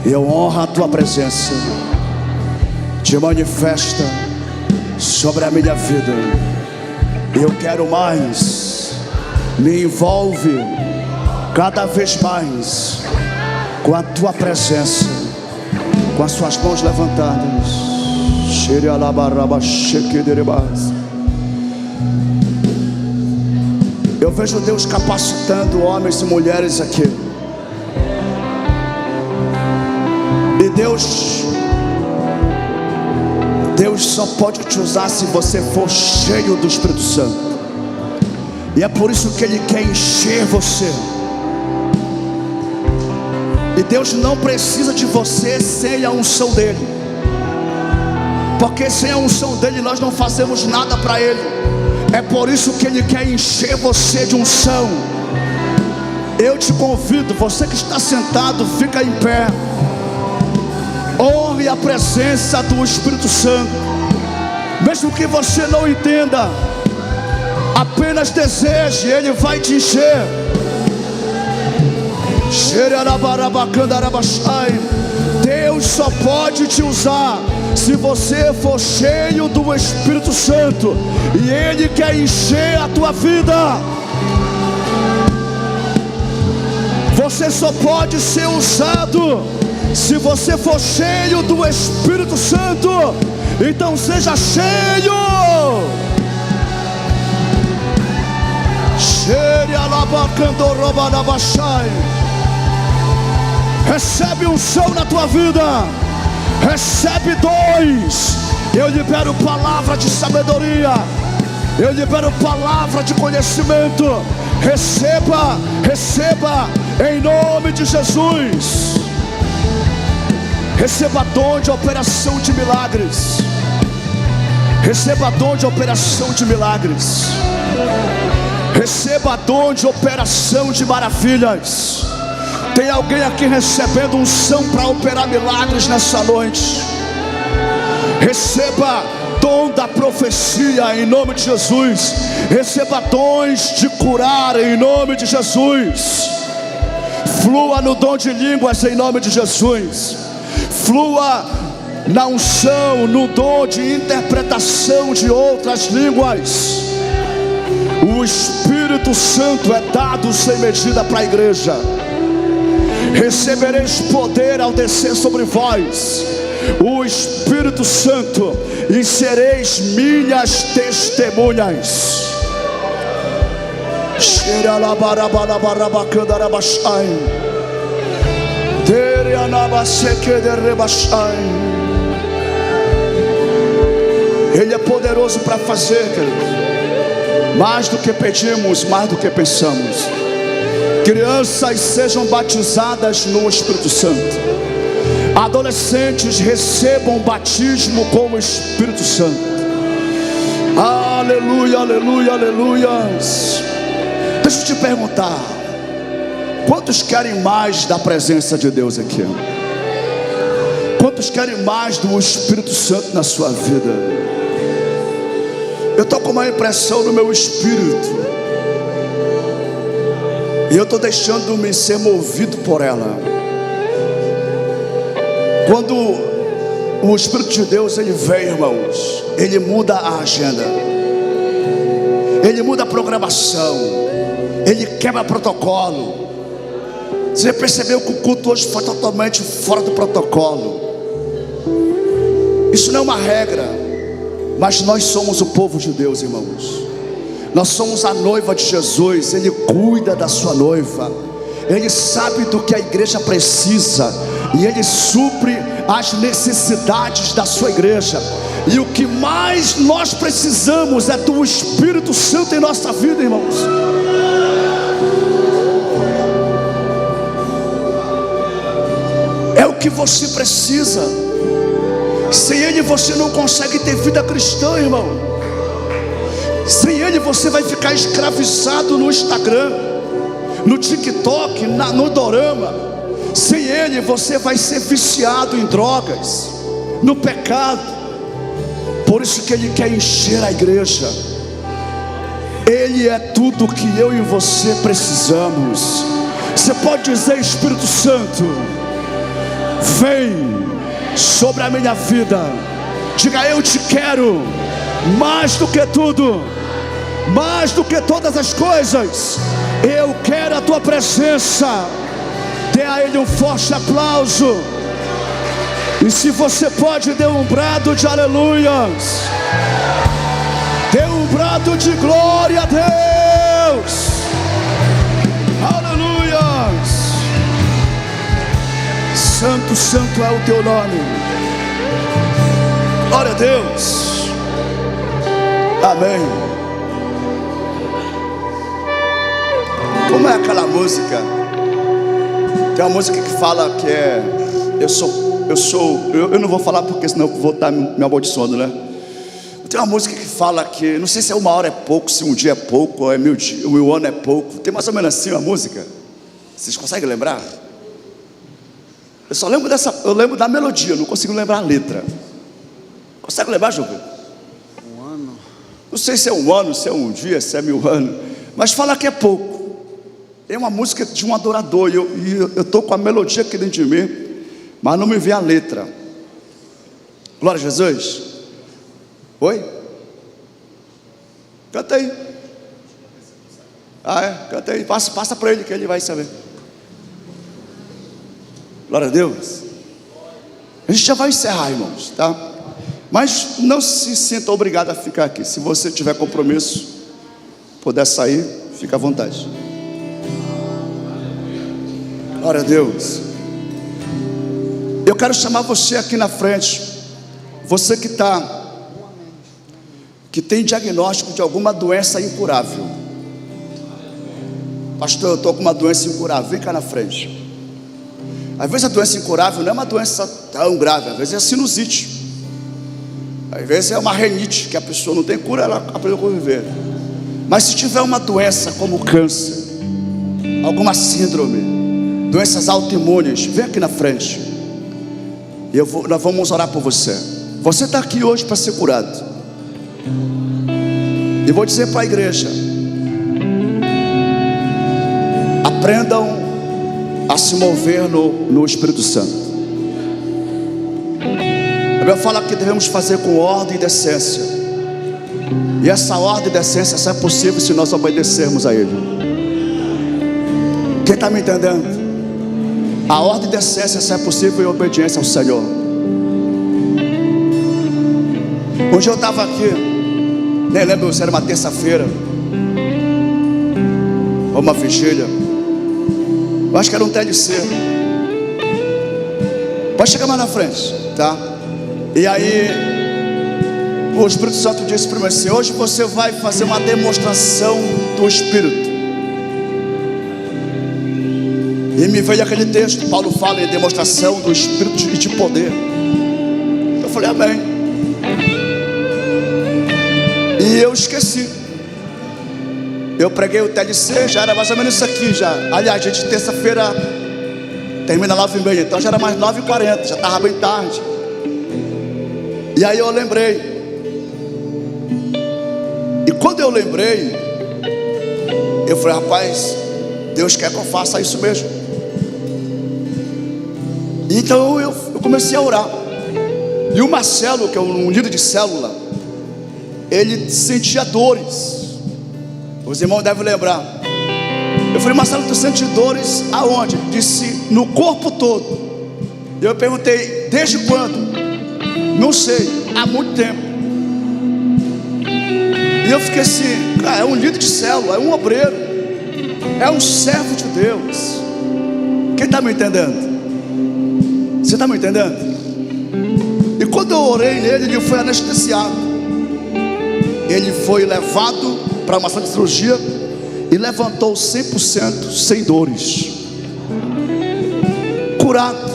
eu honro a tua presença. Te manifesta sobre a minha vida. Eu quero mais. Me envolve cada vez mais com a tua presença, com as suas mãos levantadas. Eu vejo Deus capacitando homens e mulheres aqui. E Deus Deus só pode te usar se você for cheio do Espírito Santo. E é por isso que Ele quer encher você. E Deus não precisa de você sem a unção dEle, porque sem a unção dEle nós não fazemos nada para Ele. É por isso que Ele quer encher você de unção. Eu te convido, você que está sentado, fica em pé. Honre a presença do Espírito Santo. Mesmo que você não entenda, apenas deseje, Ele vai te encher. Deus só pode te usar se você for cheio do Espírito Santo, e Ele quer encher a tua vida. Você só pode ser usado se você for cheio do Espírito Santo. Então seja cheio. Recebe unção na tua vida. Recebe dons. Eu libero palavra de sabedoria. Eu libero palavra de conhecimento. Receba, receba em nome de Jesus. Receba dom de operação de milagres. Receba dom de operação de milagres. Receba dom de operação de maravilhas. Tem alguém aqui recebendo unção para operar milagres nessa noite? Receba dom da profecia em nome de Jesus. Receba dons de curar em nome de Jesus. Flua no dom de línguas em nome de Jesus. Flua na unção, no dom de interpretação de outras línguas. O Espírito Santo é dado sem medida para a igreja. Recebereis poder ao descer sobre vós o Espírito Santo, e sereis minhas testemunhas. Ele é poderoso para fazer, querido, mais do que pedimos, mais do que pensamos. Crianças sejam batizadas no Espírito Santo. Adolescentes recebam batismo com o Espírito Santo. Aleluia, aleluia, aleluia. Deixa eu te perguntar, quantos querem mais da presença de Deus aqui? Quantos querem mais do Espírito Santo na sua vida? Eu estou com uma impressão no meu espírito, e eu estou deixando-me ser movido por ela. Quando o Espírito de Deus ele vem, irmãos, ele muda a agenda, ele muda a programação, ele quebra protocolo. Você percebeu que o culto hoje foi totalmente fora do protocolo? Isso não é uma regra, mas nós somos o povo de Deus, irmãos. Nós somos a noiva de Jesus. Ele cuida da sua noiva. Ele sabe do que a igreja precisa, e Ele supre as necessidades da sua igreja. E o que mais nós precisamos é do Espírito Santo em nossa vida, irmãos. É o que você precisa. Sem Ele você não consegue ter vida cristã, irmão. Sem Ele você vai ficar escravizado no Instagram, no TikTok, no dorama. Sem Ele você vai ser viciado em drogas, no pecado. Por isso que Ele quer encher a igreja. Ele é tudo que eu e você precisamos. Você pode dizer: Espírito Santo, vem sobre a minha vida. Diga: eu te quero mais do que tudo, mais do que todas as coisas. Eu quero a tua presença. Dê a Ele um forte aplauso. E se você pode, dê um brado de aleluias. Dê um brado de glória a Deus. Aleluias. Santo, santo é o teu nome. Glória a Deus. Amém. Como é aquela música? Tem uma música que fala que é eu não vou falar porque senão eu vou estar me amaldiçoando, né? Tem uma música que fala que, não sei se é 1 hora é pouco, se 1 dia é pouco, ou é 1000 anos é pouco. Tem mais ou menos assim uma música. Vocês conseguem lembrar? Eu só lembro eu lembro da melodia, não consigo lembrar a letra. Consegue lembrar, Júlio? 1 ano. Não sei se é 1 ano, se é 1 dia, se é 1000 anos, mas fala que é pouco. É uma música de um adorador, e eu estou com a melodia aqui dentro de mim, mas não me vê a letra. Glória a Jesus. Oi? Canta aí. Ah, é? Canta aí. Passa para ele que ele vai saber. Glória a Deus. A gente já vai encerrar, irmãos, tá? Mas não se sinta obrigado a ficar aqui. Se você tiver compromisso, puder sair, fica à vontade. Glória a Deus. Eu quero chamar você aqui na frente. Você que tem diagnóstico de alguma doença incurável. Pastor, eu estou com uma doença incurável. Vem cá na frente. Às vezes a doença incurável não é uma doença tão grave. Às vezes é sinusite. Às vezes é uma renite, que a pessoa não tem cura, ela aprendeu a conviver. Mas se tiver uma doença como câncer, alguma síndrome, doenças autoimunes, vem aqui na frente. Nós vamos orar por você. Você está aqui hoje para ser curado. E vou dizer para a igreja: aprendam a se mover no Espírito Santo. A Bíblia fala que devemos fazer com ordem e decência. E essa ordem e decência só é possível se nós obedecermos a Ele. Quem está me entendendo? A ordem e decência só é possível em obediência ao Senhor. Hoje eu estava aqui, nem lembro se era uma terça-feira ou uma vigília. Eu acho que era um TLC. Pode chegar mais na frente, tá? E aí o Espírito Santo disse para mim assim: hoje você vai fazer uma demonstração do Espírito. E me veio aquele texto, Paulo fala em demonstração do Espírito e de poder. Eu falei, amém. E eu esqueci. Eu preguei o TLC, já era mais ou menos isso aqui já. Aliás, gente, terça-feira termina 9h30, então já era mais 9h40, já estava bem tarde. E aí eu lembrei. E quando eu lembrei, eu falei, rapaz, Deus quer que eu faça isso mesmo. Então eu comecei a orar. E o Marcelo, que é um líder de célula, ele sentia dores. Os irmãos devem lembrar. Eu falei, Marcelo, tu sente dores aonde? Ele disse, no corpo todo. Eu perguntei, desde quando? Não sei, há muito tempo. E eu fiquei assim, cara, é um líder de célula, é um obreiro, é um servo de Deus. Quem está me entendendo? Você está me entendendo? E quando eu orei nele, ele foi anestesiado. Ele foi levado para uma sala de cirurgia e levantou 100% sem dores, curado.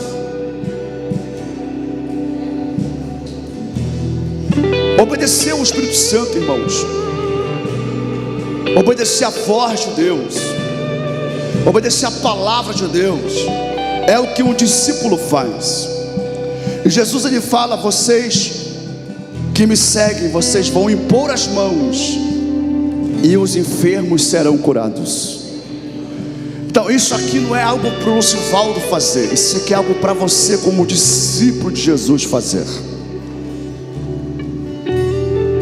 Obedecer ao Espírito Santo, irmãos. Obedecer a voz de Deus. Obedecer a palavra de Deus. É o que um discípulo faz. E Jesus ele fala, vocês que me seguem, vocês vão impor as mãos e os enfermos serão curados. Então isso aqui não é algo para o Lucivaldo fazer. Isso aqui é algo para você como discípulo de Jesus fazer.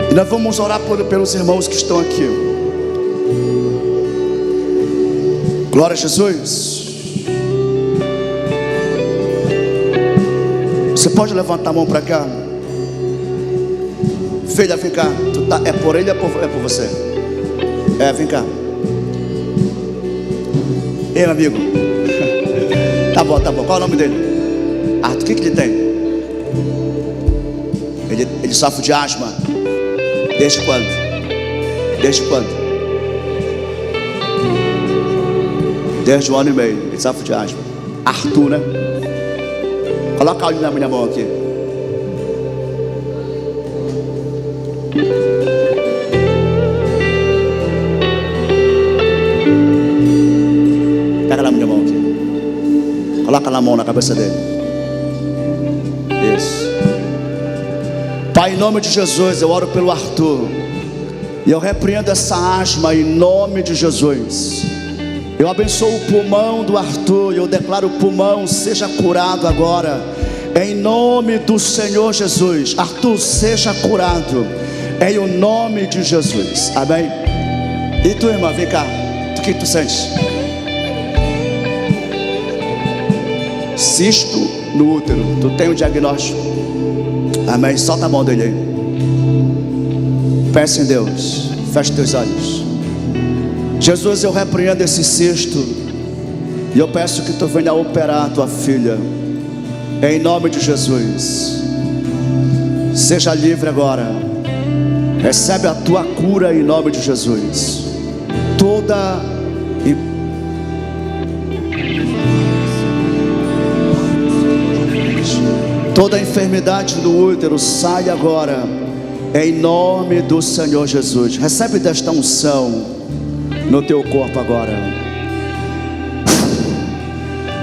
E nós vamos orar pelos irmãos que estão aqui. Glória a Jesus. Você pode levantar a mão para cá? Filha, vem cá. É por ele ou é por você? Vem cá. Ei, meu amigo. Tá bom. Qual é o nome dele? Arthur, o que ele tem? Ele sofre de asma. Desde quando? Desde quando? Desde 1 ano e meio. Ele sofre de asma. Arthur, né? Coloca a olho na minha mão aqui. Pega na minha mão aqui. Coloca na mão na cabeça dele. Isso. Pai, em nome de Jesus, eu oro pelo Arthur. E eu repreendo essa asma em nome de Jesus. Eu abençoo o pulmão do Arthur. E eu declaro o pulmão seja curado agora, em nome do Senhor Jesus. Arthur, seja curado em o nome de Jesus. Amém. E tu, irmã, vem cá. O que tu sentes? Cisto no útero. Tu tem o diagnóstico. Amém. Solta a mão dele aí. Peça em Deus. Feche teus olhos. Jesus, eu repreendo esse cisto. E eu peço que tu venha operar a tua filha, em nome de Jesus. Seja livre agora. Recebe a tua cura em nome de Jesus. Toda enfermidade do útero sai agora, em nome do Senhor Jesus. Recebe desta unção no teu corpo agora.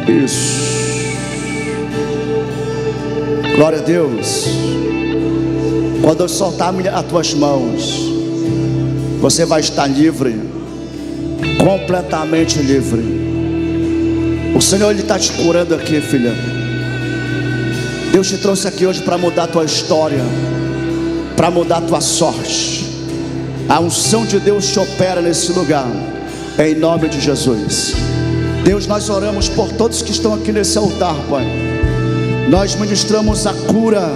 Isso. Glória a Deus. Quando eu soltar as tuas mãos, você vai estar livre, completamente livre. O Senhor, Ele está te curando aqui, filha. Deus te trouxe aqui hoje para mudar a tua história, para mudar a tua sorte. A unção de Deus te opera nesse lugar, em nome de Jesus. Deus, nós oramos por todos que estão aqui nesse altar, Pai. Nós ministramos a cura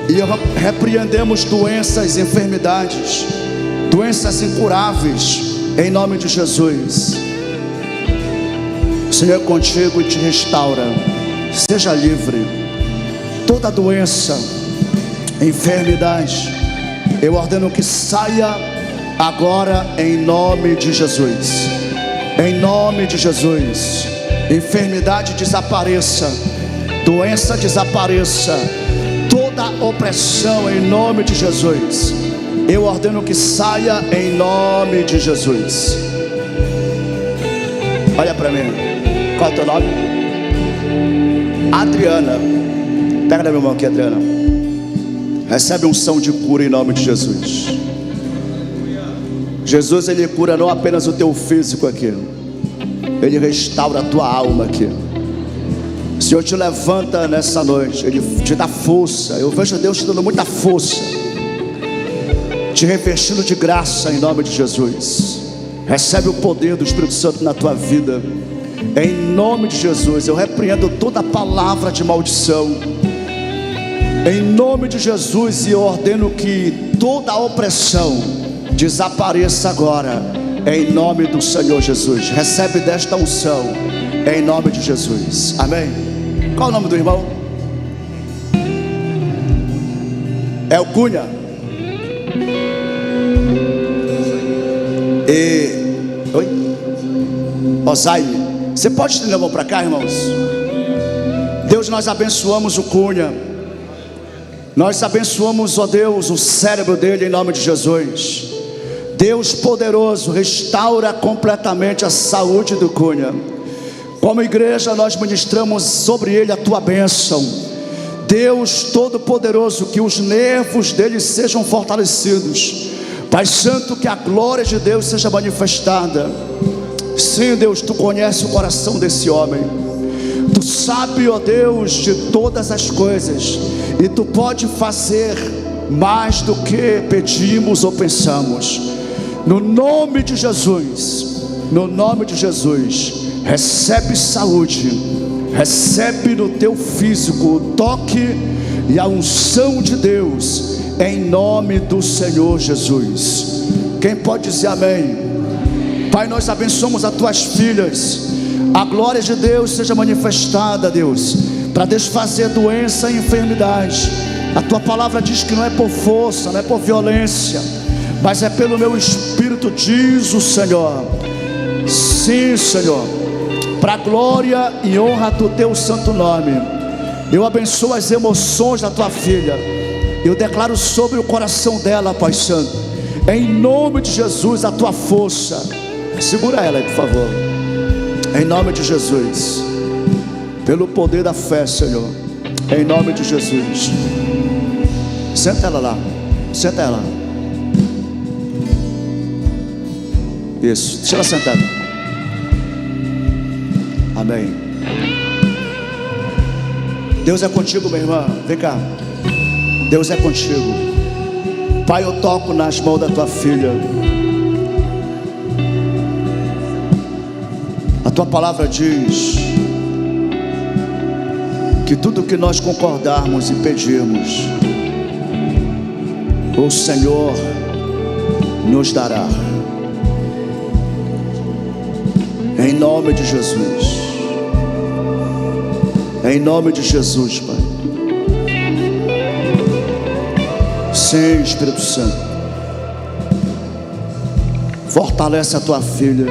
e repreendemos doenças, enfermidades, doenças incuráveis, em nome de Jesus. O Senhor é contigo e te restaura. Seja livre. Toda doença, enfermidade, eu ordeno que saia agora em nome de Jesus. Em nome de Jesus. Enfermidade desapareça, doença desapareça, toda opressão em nome de Jesus. Eu ordeno que saia em nome de Jesus. Olha para mim. Qual é o teu nome? Adriana. Pega na minha mão aqui, Adriana. Recebe unção de cura em nome de Jesus. Jesus, Ele cura não apenas o teu físico aqui, Ele restaura a tua alma aqui. O Senhor te levanta nessa noite, Ele te dá força. Eu vejo Deus te dando muita força, te revestindo de graça em nome de Jesus. Recebe o poder do Espírito Santo na tua vida, em nome de Jesus. Eu repreendo toda palavra de maldição, em nome de Jesus, e eu ordeno que toda opressão desapareça agora, em nome do Senhor Jesus. Recebe desta unção, em nome de Jesus. Amém. Qual é o nome do irmão? É o Cunha. Oi? Osaime. Você pode estender a mão para cá, irmãos? Deus, nós abençoamos o Cunha. Nós abençoamos, ó Deus, o cérebro dele em nome de Jesus. Deus poderoso, restaura completamente a saúde do Cunha. Como igreja, nós ministramos sobre ele a tua bênção. Deus todo-poderoso, que os nervos dele sejam fortalecidos. Pai Santo, que a glória de Deus seja manifestada. Sim, Deus, tu conheces o coração desse homem. Tu sabe, ó Deus, de todas as coisas, e tu pode fazer mais do que pedimos ou pensamos. No nome de Jesus, no nome de Jesus, recebe saúde, recebe no teu físico o toque e a unção de Deus, em nome do Senhor Jesus. Quem pode dizer amém? Pai, nós abençoamos as tuas filhas. A glória de Deus seja manifestada, Deus, para desfazer doença e enfermidade, A tua palavra diz que não é por força, não é por violência, mas é pelo meu espírito, diz o Senhor. Sim, Senhor, para a glória e honra do teu santo nome. Eu abençoo as emoções da tua filha. Eu declaro sobre o coração dela, Pai Santo, em nome de Jesus, a tua força. Segura ela aí, por favor. Em nome de Jesus, pelo poder da fé, Senhor, em nome de Jesus. Senta ela lá, senta ela. Isso, deixa ela sentada. Amém. Deus é contigo, minha irmã. Vem cá. Deus é contigo. Pai, eu toco nas mãos da tua filha. A tua palavra diz que tudo que nós concordarmos e pedirmos, o Senhor nos dará. Em nome de Jesus. Em nome de Jesus, Pai. Sim, Espírito Santo. Fortalece a tua filha.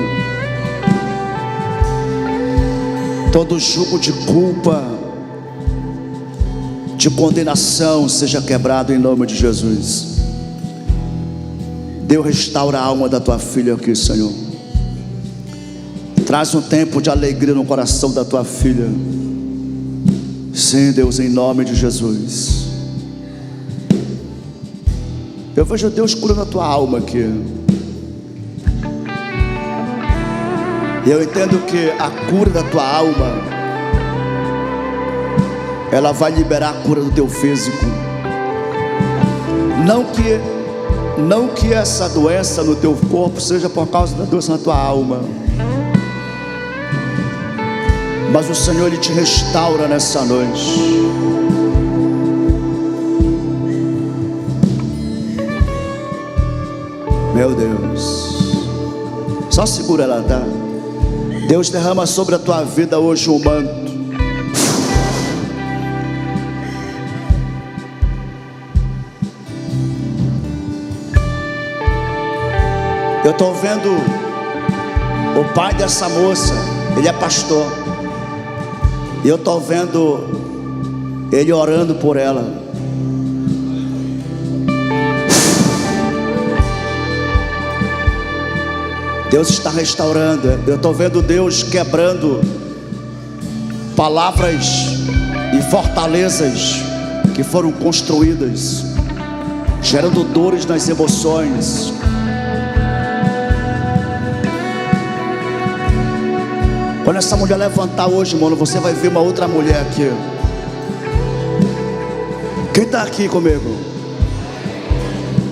Todo jugo de culpa, de condenação seja quebrado em nome de Jesus. Deus, restaura a alma da tua filha aqui, Senhor. Traz um tempo de alegria no coração da tua filha. Sim, Deus, em nome de Jesus. Eu vejo Deus curando a tua alma aqui. E eu entendo que a cura da tua alma, ela vai liberar a cura do teu físico. Não que essa doença no teu corpo seja por causa da doença na tua alma, mas o Senhor, Ele te restaura nessa noite. Meu Deus. Só segura ela, tá? Deus derrama sobre a tua vida hoje um manto. Eu estou vendo o pai dessa moça. Ele é pastor. E eu estou vendo ele orando por ela. Deus está restaurando. Eu estou vendo Deus quebrando palavras e fortalezas que foram construídas, gerando dores nas emoções. Quando essa mulher levantar hoje, mano, você vai ver uma outra mulher aqui. Quem está aqui comigo?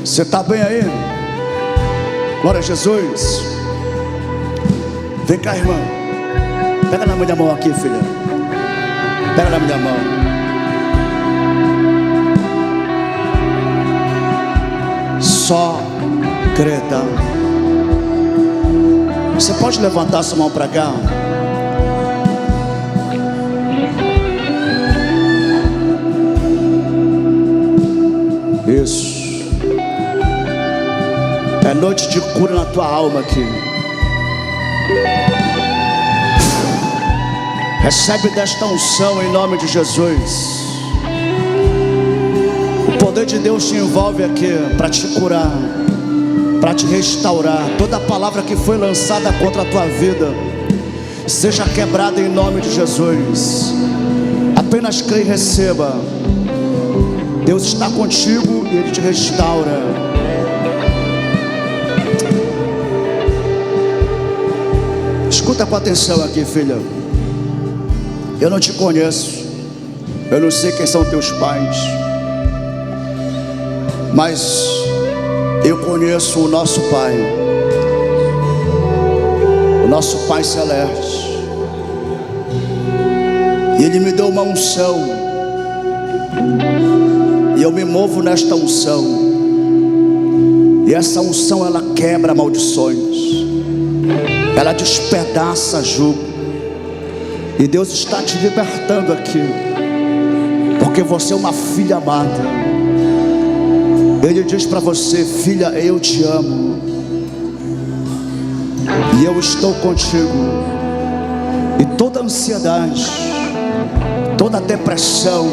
Você está bem aí? Glória a Jesus. Vem cá, irmã. Pega na minha mão aqui, filha. Pega na minha mão. Só creta. Você pode levantar sua mão para cá? Isso. É noite de cura na tua alma aqui. Recebe desta unção em nome de Jesus. O poder de Deus te envolve aqui para te curar, para te restaurar. Toda palavra que foi lançada contra a tua vida seja quebrada em nome de Jesus. Apenas crê e receba. Deus está contigo e Ele te restaura. Escuta com atenção aqui, filha. Eu não te conheço, eu não sei quem são teus pais, mas eu conheço o nosso Pai, o nosso Pai Celeste. E Ele me deu uma unção, e eu me movo nesta unção. E essa unção, ela quebra maldições, ela despedaça jugo. E Deus está te libertando aqui, porque porque você é uma filha amada. Ele diz para você: filha, eu te amo e eu estou contigo. E toda ansiedade, toda depressão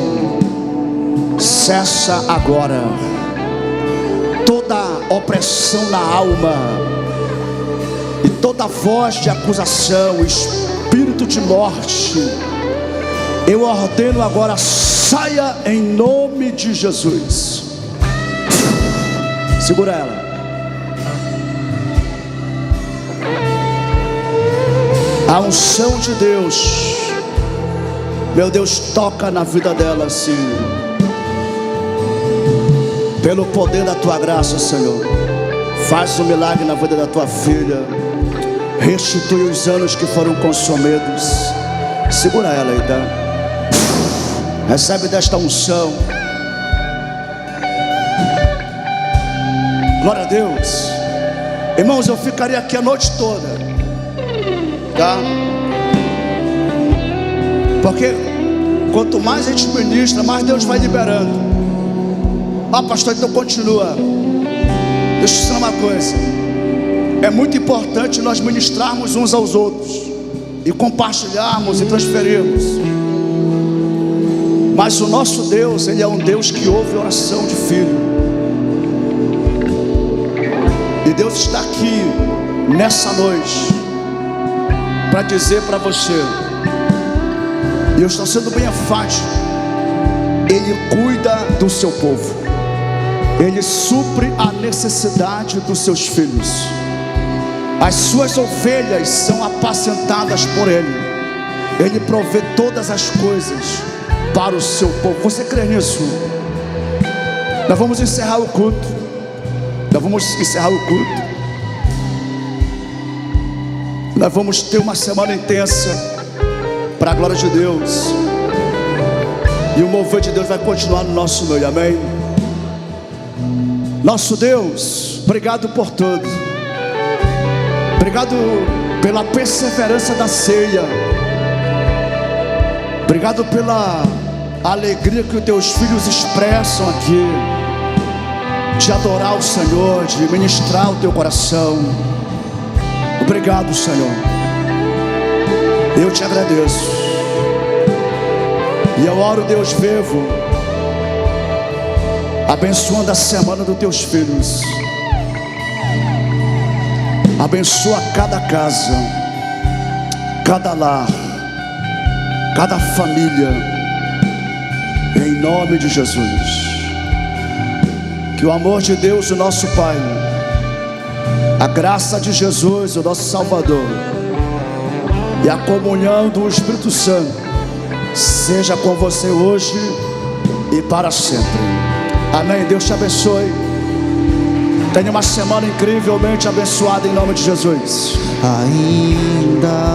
cessa agora. Toda opressão na alma e toda voz de acusação, espírito de morte, eu ordeno agora, saia em nome de Jesus. Segura ela. A unção de Deus, meu Deus, toca na vida dela assim, pelo poder da tua graça, Senhor. Faz um milagre na vida da tua filha. Restitui os anos que foram consumidos. Segura ela aí, tá? Recebe desta unção. Glória a Deus. Irmãos, eu ficaria aqui a noite toda, tá? Porque quanto mais a gente ministra, mais Deus vai liberando. Ah, pastor, então continua. Deixa eu te ensinar uma coisa. É muito importante nós ministrarmos uns aos outros e compartilharmos e transferirmos. Mas o nosso Deus, Ele é um Deus que ouve oração de filho. E Deus está aqui nessa noite para dizer para você, e eu estou sendo bem enfático: Ele cuida do seu povo. Ele supre a necessidade dos seus filhos. As suas ovelhas são apacentadas por Ele. Ele provê todas as coisas para o seu povo. Você crê nisso? Nós vamos encerrar o culto. Nós vamos encerrar o culto. Nós vamos ter uma semana intensa para a glória de Deus. E o mover de Deus vai continuar no nosso meio, amém? Nosso Deus, obrigado por tudo. Obrigado pela perseverança da ceia. Obrigado pela alegria que os teus filhos expressam aqui, de adorar o Senhor, de ministrar o teu coração. Obrigado, Senhor. Eu te agradeço. E eu oro, Deus vivo, abençoando a semana dos teus filhos. Abençoa cada casa, cada lar, cada família, em nome de Jesus. Que o amor de Deus, o nosso Pai, a graça de Jesus, o nosso Salvador, e a comunhão do Espírito Santo seja com você hoje e para sempre. Amém. Deus te abençoe. Tenha uma semana incrivelmente abençoada em nome de Jesus. Ainda